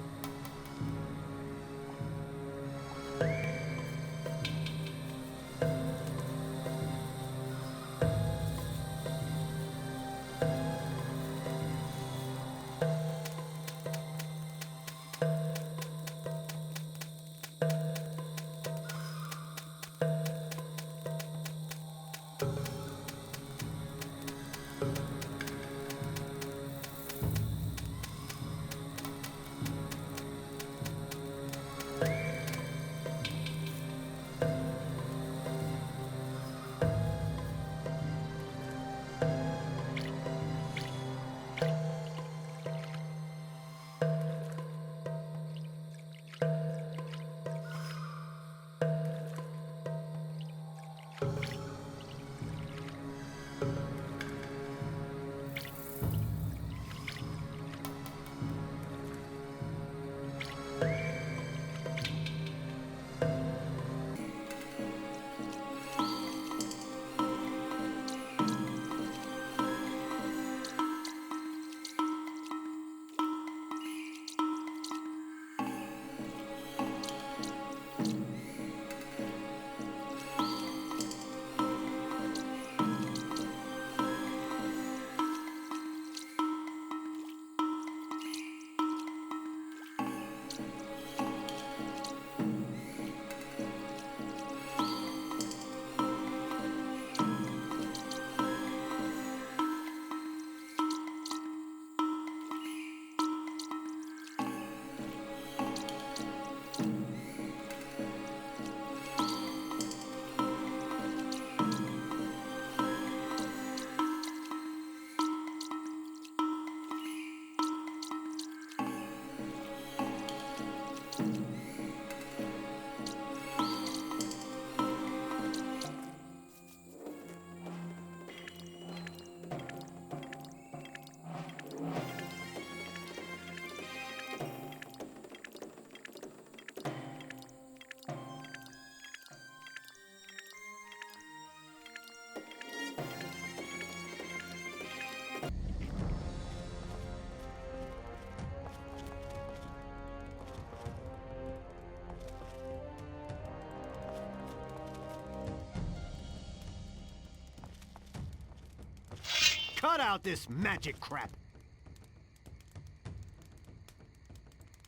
Cut out this magic crap!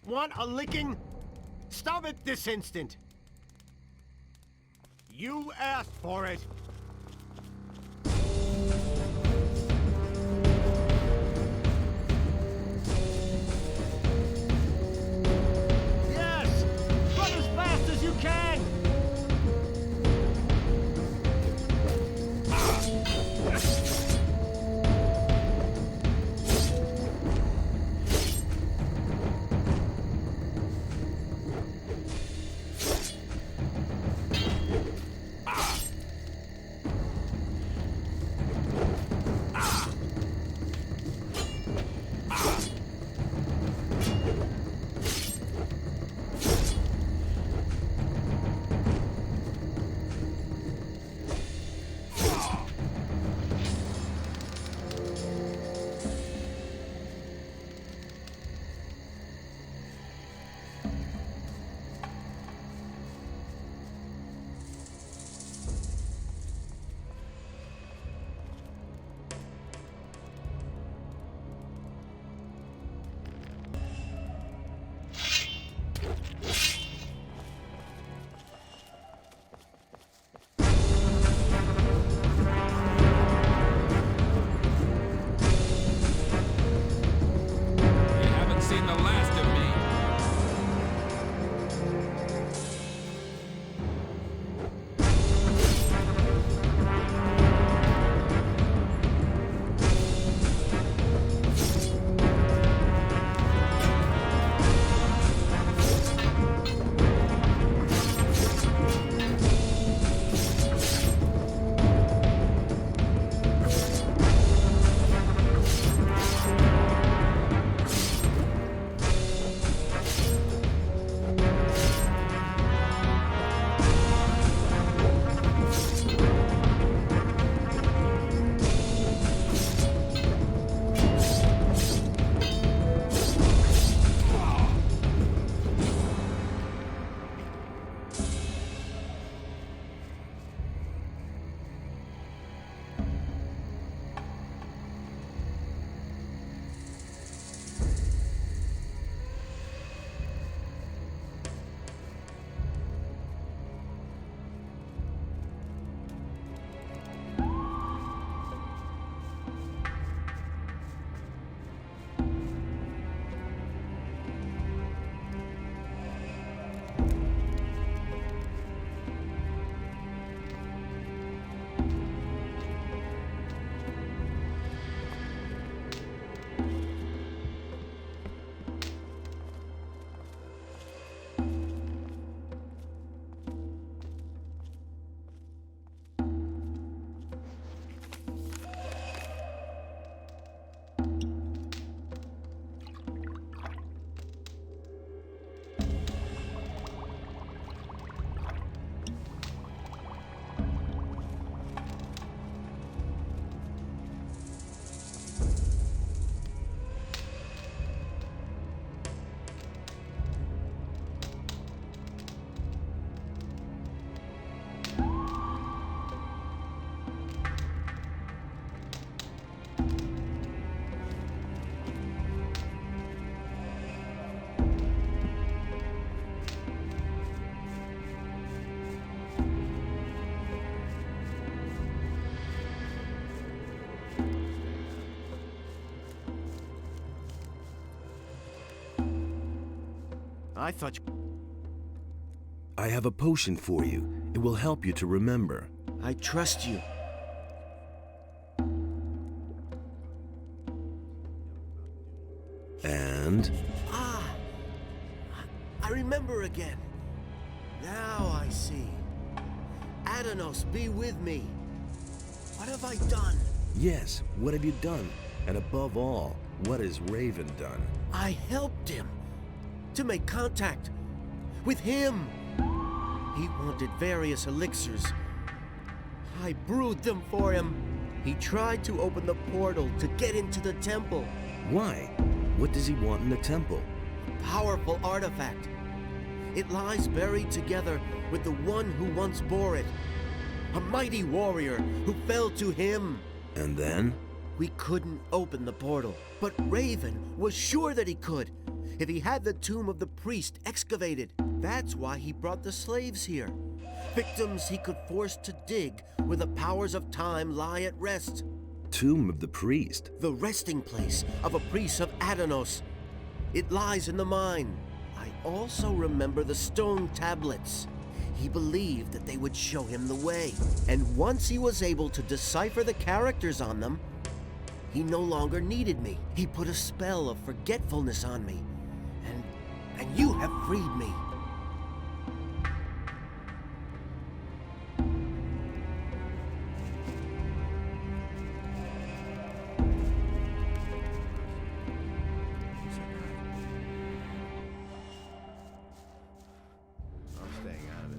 Want a licking? Stop it this instant! You asked for it! Yes! Run as fast as you can! I thought I have a potion for you. It will help you to remember. I trust you. And? I remember again. Now I see. Addonos, be with me. What have I done? Yes, what have you done? And above all, what has Raven done? I helped him to make contact with him. He wanted various elixirs. I brewed them for him. He tried to open the portal to get into the temple. Why? What does he want in the temple? A powerful artifact. It lies buried together with the one who once bore it. A mighty warrior who fell to him. And then? We couldn't open the portal, but Raven was sure that he could, if he had the tomb of the priest excavated. That's why he brought the slaves here. Victims he could force to dig where the powers of time lie at rest. Tomb of the priest? The resting place of a priest of Addonos. It lies in the mine. I also remember the stone tablets. He believed that they would show him the way. And once he was able to decipher the characters on them, he no longer needed me. He put a spell of forgetfulness on me. And you have freed me. I'm staying out of it.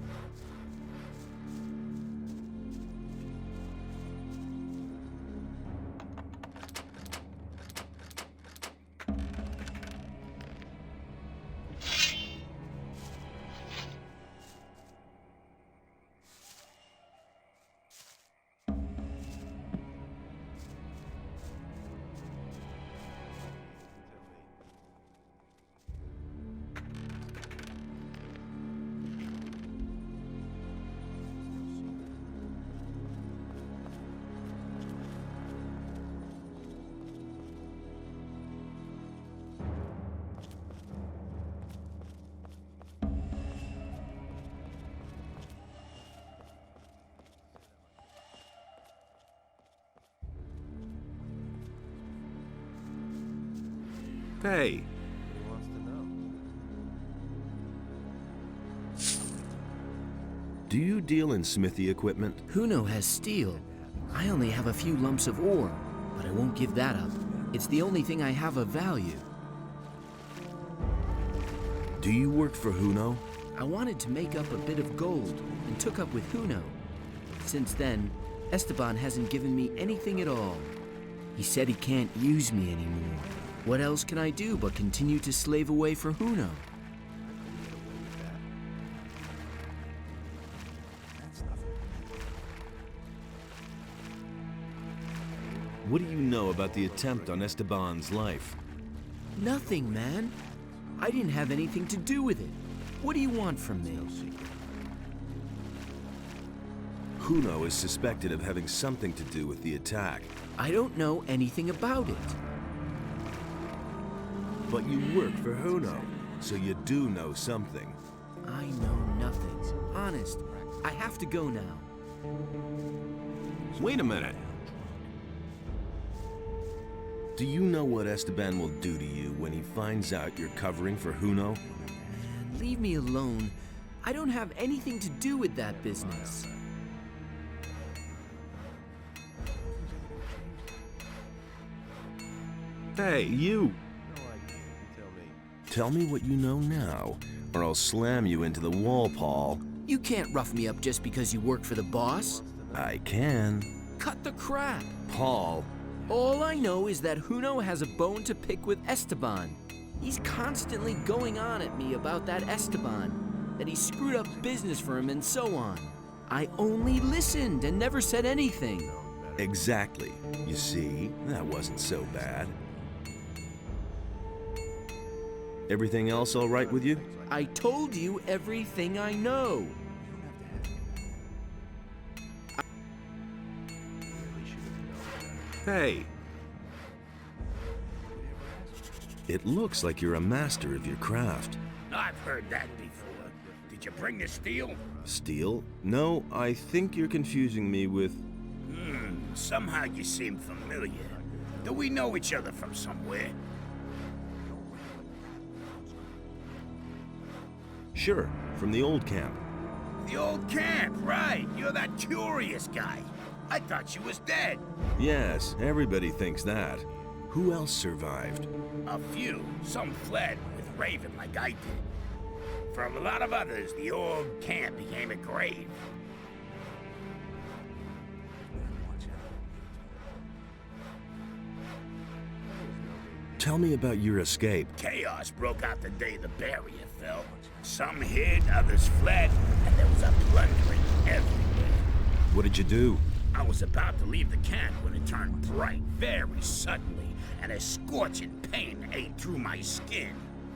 Hey. He wants to know. Do you deal in smithy equipment? Huno has steel. I only have a few lumps of ore, but I won't give that up. It's the only thing I have of value. Do you work for Huno? I wanted to make up a bit of gold and took up with Huno. Since then, Esteban hasn't given me anything at all. He said he can't use me anymore. What else can I do but continue to slave away for Huno? What do you know about the attempt on Esteban's life? Nothing, man. I didn't have anything to do with it. What do you want from me? Huno is suspected of having something to do with the attack. I don't know anything about it. But you work for Huno, so you do know something. I know nothing. Honest, I have to go now. Wait a minute. Do you know what Esteban will do to you when he finds out you're covering for Huno? Man, leave me alone. I don't have anything to do with that business. Hey, you! Tell me what you know now, or I'll slam you into the wall, Paul. You can't rough me up just because you work for the boss. I can. Cut the crap. Paul. All I know is that Huno has a bone to pick with Esteban. He's constantly going on at me about that Esteban, that he screwed up business for him and so on. I only listened and never said anything. Exactly. You see, that wasn't so bad. Everything else all right with you? I told you everything I know. Hey! It looks like you're a master of your craft. I've heard that before. Did you bring the steel? Steel? No, I think you're confusing me with... Somehow you seem familiar. Do we know each other from somewhere? Sure, from the old camp. The old camp, right. You're that curious guy. I thought you was dead. Yes, everybody thinks that. Who else survived? A few. Some fled with Raven like I did. For a lot of others, the old camp became a grave. Tell me about your escape. Chaos broke out the day the barrier fell. Some hid, others fled, and there was a plundering everywhere. What did you do? I was about to leave the camp when it turned bright very suddenly, and a scorching pain ate through my skin.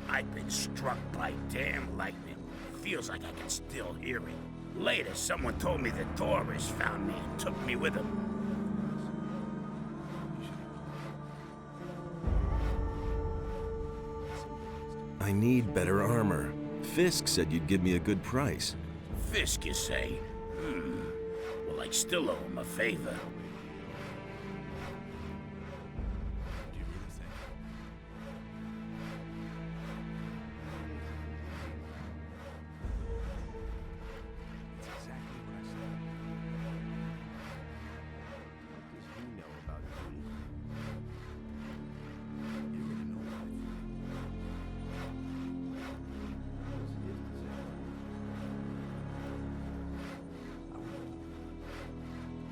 I've been struck by damn lightning. Feels like I can still hear it. Later, someone told me that Doris found me and took me with him. I need better armor. Fisk said you'd give me a good price. Fisk, you say? Well, I still owe him a favor.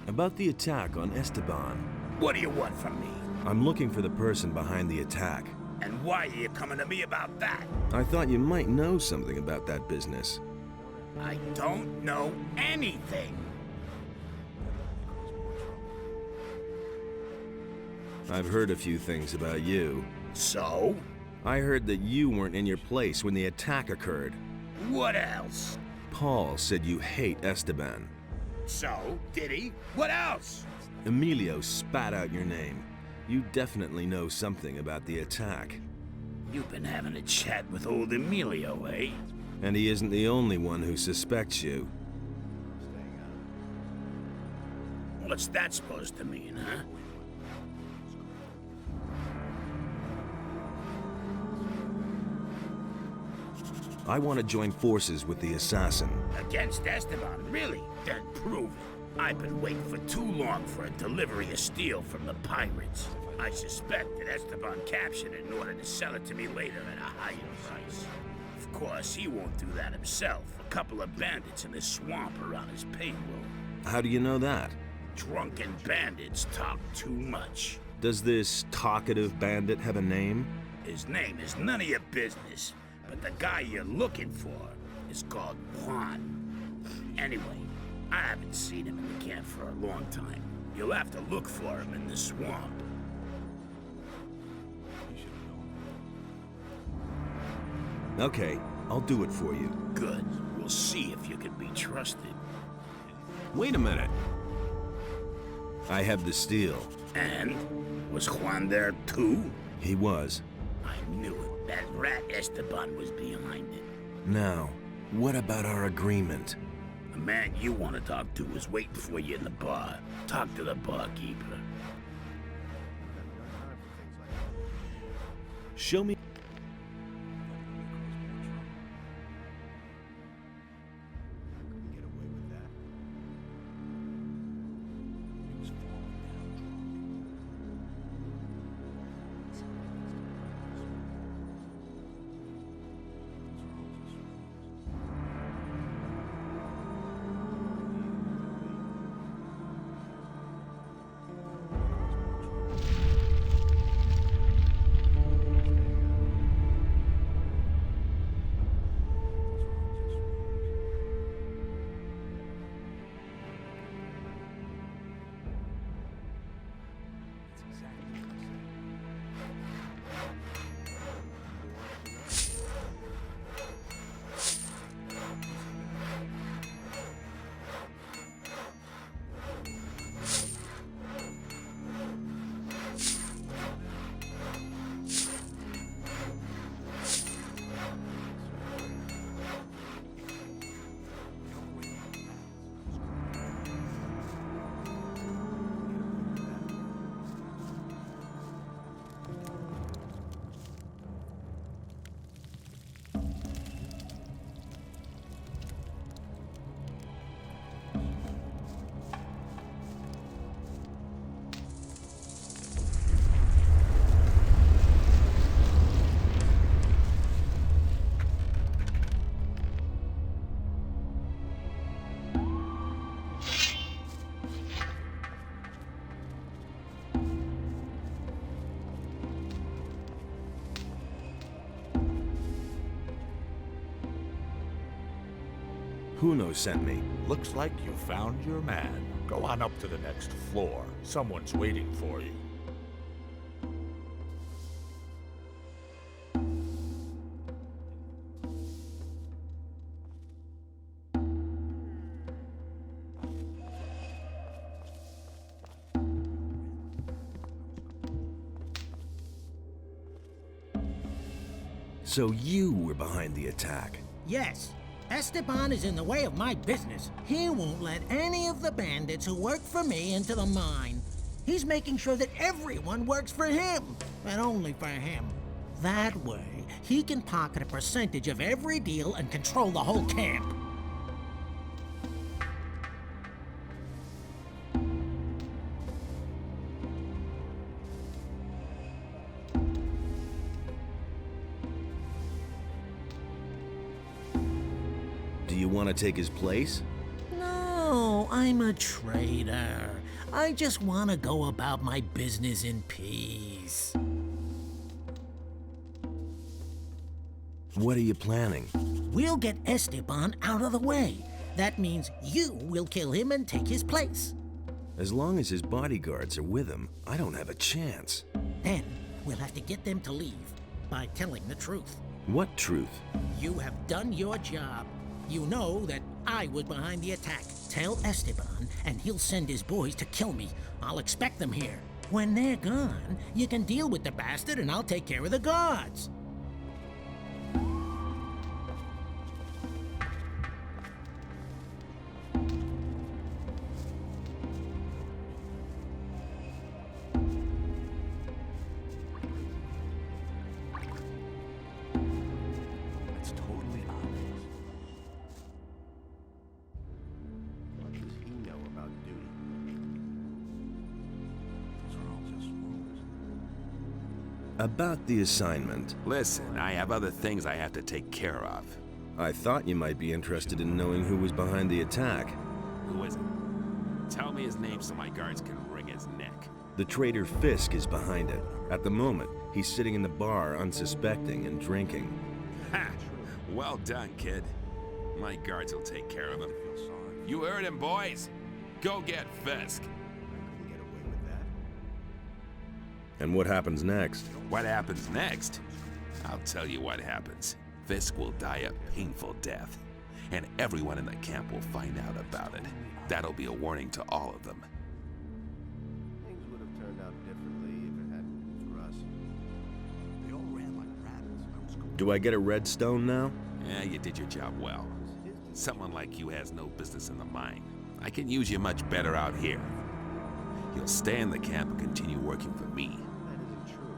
About the attack on Esteban. What do you want from me? I'm looking for the person behind the attack. And why are you coming to me about that? I thought you might know something about that business. I don't know anything. I've heard a few things about you. So? I heard that you weren't in your place when the attack occurred. What else? Paul said you hate Esteban. So, did he? What else? Emilio spat out your name. You definitely know something about the attack. You've been having a chat with old Emilio, eh? And he isn't the only one who suspects you. What's that supposed to mean, huh? I want to join forces with the assassin. Against Esteban, really? Then prove it. I've been waiting for too long for a delivery of steel from the pirates. I suspect that Esteban captured it in order to sell it to me later at a higher price. Of course, he won't do that himself. A couple of bandits in the swamp are on his payroll. How do you know that? Drunken bandits talk too much. Does this talkative bandit have a name? His name is none of your business. But the guy you're looking for is called Juan. Anyway, I haven't seen him in the camp for a long time. You'll have to look for him in the swamp. Okay, I'll do it for you. Good. We'll see if you can be trusted. Wait a minute. I have the steel. And? Was Juan there too? He was. I knew it. That rat Esteban was behind it. Now, what about our agreement? The man you want to talk to is waiting for you in the bar. Talk to the barkeeper. Show me. Huno sent me. Looks like you found your man. Go on up to the next floor. Someone's waiting for you. So you were behind the attack. Yes. Esteban is in the way of my business. He won't let any of the bandits who work for me into the mine. He's making sure that everyone works for him, and only for him. That way, he can pocket a percentage of every deal and control the whole camp. Do you want to take his place? No, I'm a trader. I just want to go about my business in peace. What are you planning? We'll get Esteban out of the way. That means you will kill him and take his place. As long as his bodyguards are with him, I don't have a chance. Then we'll have to get them to leave by telling the truth. What truth? You have done your job. You know that I was behind the attack. Tell Esteban, and he'll send his boys to kill me. I'll expect them here. When they're gone, you can deal with the bastard, and I'll take care of the guards. That's totally obvious. What does he know about duty? Those are all just rumors. About the assignment. Listen, I have other things I have to take care of. I thought you might be interested in knowing who was behind the attack. Who is it? Tell me his name so my guards can wring his neck. The traitor Fisk is behind it. At the moment, he's sitting in the bar unsuspecting and drinking. Ha! Well done, kid. My guards will take care of him. You heard him, boys. Go get Fisk. And what happens next? What happens next? I'll tell you what happens. Fisk will die a painful death, and everyone in the camp will find out about it. That'll be a warning to all of them. Things would have turned out differently if it hadn't been for us. They all ran like rabbits. Do I get a red stone now? Yeah, you did your job well. Someone like you has no business in the mine. I can use you much better out here. You'll stay in the camp and continue working for me. That isn't true.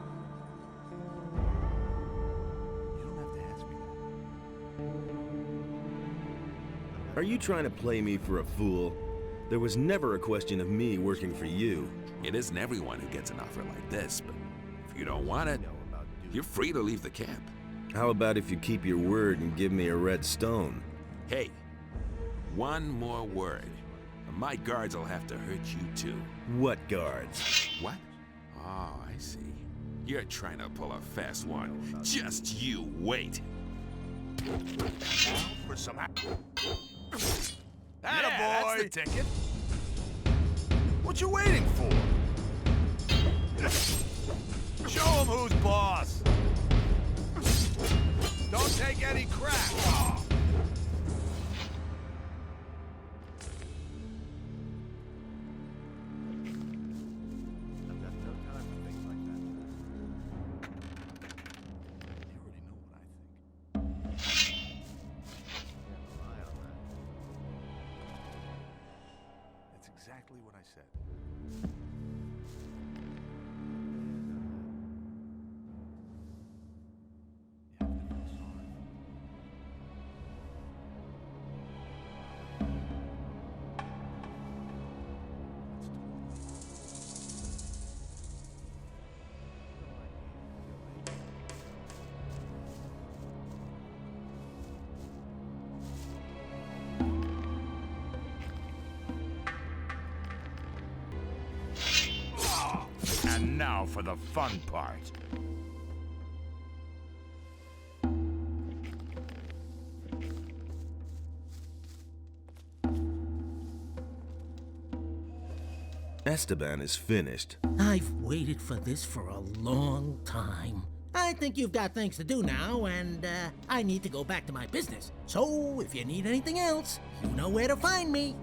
You don't have to ask me that. Are you trying to play me for a fool? There was never a question of me working for you. It isn't everyone who gets an offer like this, but if you don't want it, you're free to leave the camp. How about if you keep your word and give me a red stone? Hey, one more word. My guards will have to hurt you too. What guards? What? Oh, I see. You're trying to pull a fast one. Just you wait. Now for some... That's the ticket. What you waiting for? Show him who's boss. Don't take any crap. Oh. I've got no time for things like that. They already know what I think. Can't rely on that. That's exactly what I said. You have to feel sorry. And now for the fun part. Esteban is finished. I've waited for this for a long time. I think you've got things to do now, and I need to go back to my business. So, if you need anything else, you know where to find me.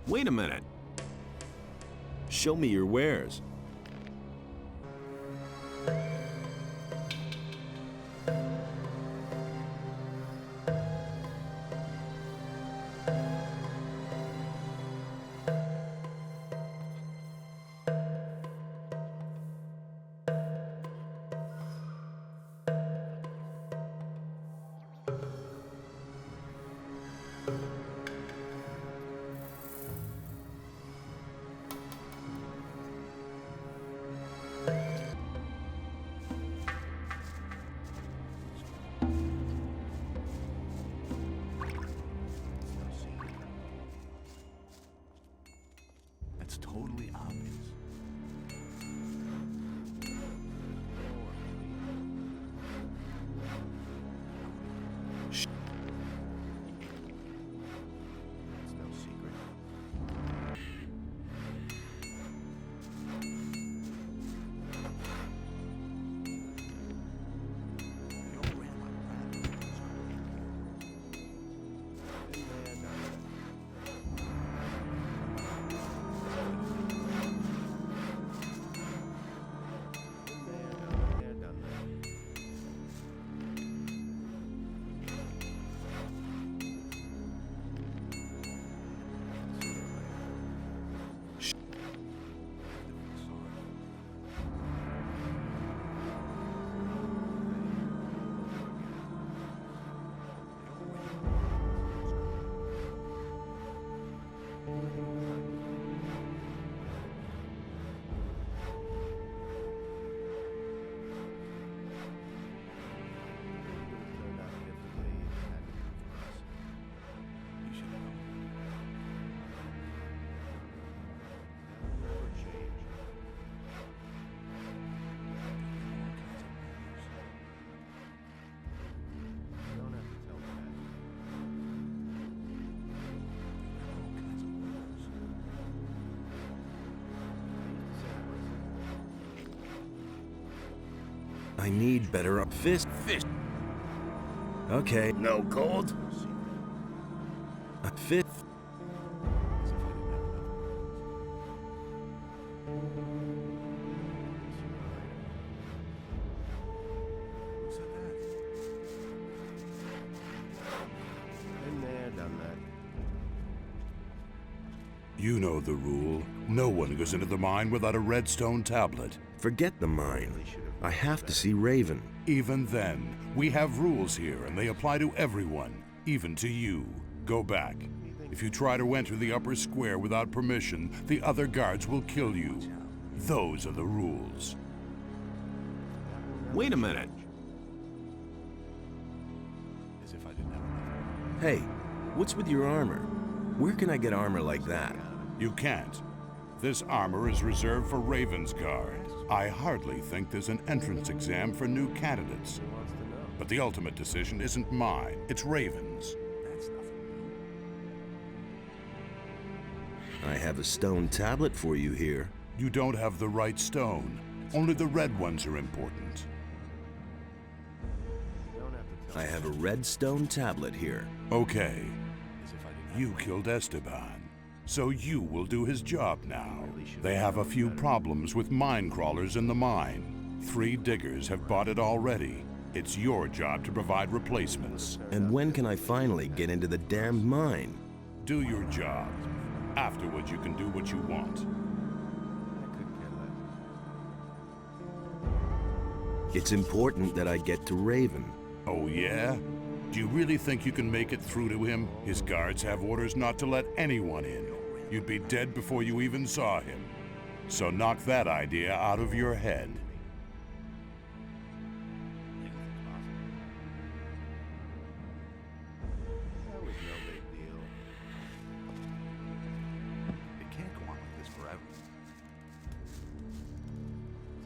Wait a minute. Show me your wares. That's totally obvious. Shh. It's no secret. They all ran like rabbits. I need better up fist. Okay. No gold? A fifth. Been there, done that. You know the rule. No one goes into the mine without a redstone tablet. Forget the mine. I have to see Raven. Even then, we have rules here, and they apply to everyone, even to you. Go back. If you try to enter the upper square without permission, the other guards will kill you. Those are the rules. Wait a minute. As if I didn't have enough. Hey, what's with your armor? Where can I get armor like that? You can't. This armor is reserved for Raven's Guard. I hardly think there's an entrance exam for new candidates. But the ultimate decision isn't mine, it's Raven's. That's nothing new. I have a stone tablet for you here. You don't have the right stone. Only the red ones are important. I have a red stone tablet here. Okay. You killed Esteban. So you will do his job now. They have a few problems with mine crawlers in the mine. 3 diggers have bought it already. It's your job to provide replacements. And when can I finally get into the damned mine? Do your job. Afterwards, you can do what you want. It's important that I get to Raven. Oh, yeah? Do you really think you can make it through to him? His guards have orders not to let anyone in. You'd be dead before you even saw him. So knock that idea out of your head. That was no big deal. It can't go on like this forever.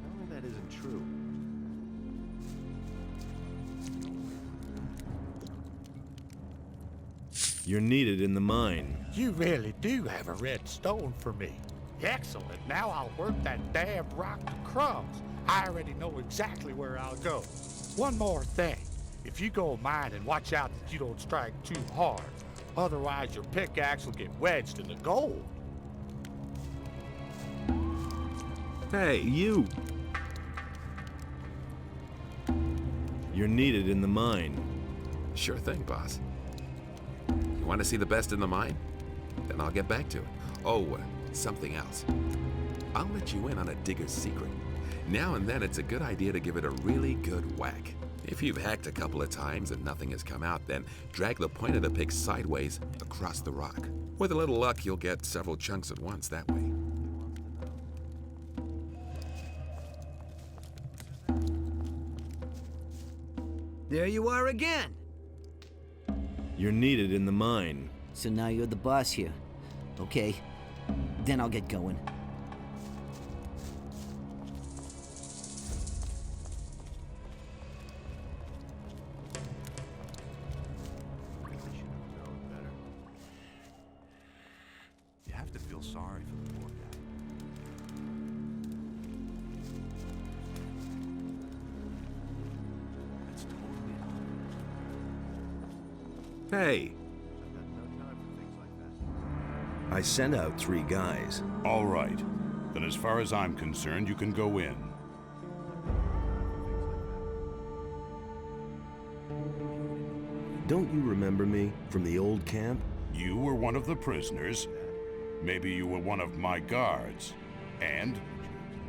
Tell me that isn't true. You're needed in the mine. You really do have a red stone for me. Excellent. Now I'll work that damn rock to crumbs. I already know exactly where I'll go. One more thing. If you go mining, watch out that you don't strike too hard. Otherwise, your pickaxe will get wedged in the gold. Hey, you! You're needed in the mine. Sure thing, boss. You want to see the best in the mine? Then I'll get back to it. Oh, something else. I'll let you in on a digger's secret. Now and then, it's a good idea to give it a really good whack. If you've hacked a couple of times and nothing has come out, then drag the point of the pick sideways across the rock. With a little luck, you'll get several chunks at once that way. There you are again. You're needed in the mine. So now you're the boss here. Okay, then I'll get going. You have to feel sorry for the poor guy. It's totally Hey! I sent out 3 guys. All right. Then as far as I'm concerned, you can go in. Don't you remember me from the old camp? You were one of the prisoners. Maybe you were one of my guards. And?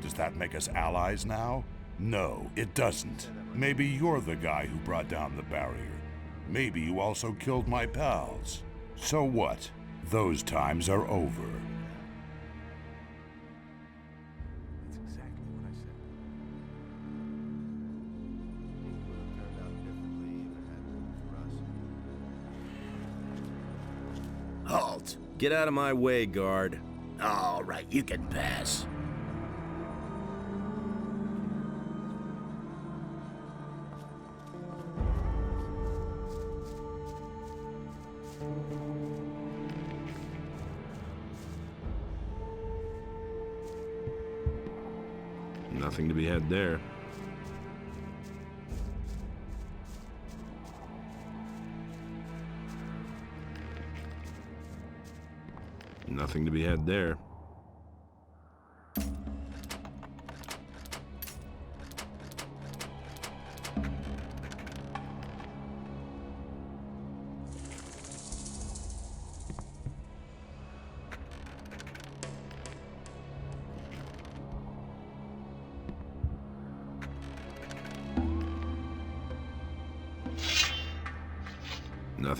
Does that make us allies now? No, it doesn't. Maybe you're the guy who brought down the barrier. Maybe you also killed my pals. So what? Those times are over. That's exactly what I said. Things would have turned out differently if it hadn't been for us. Halt! Get out of my way, guard. All right, you can pass. Nothing to be had there. Nothing to be had there.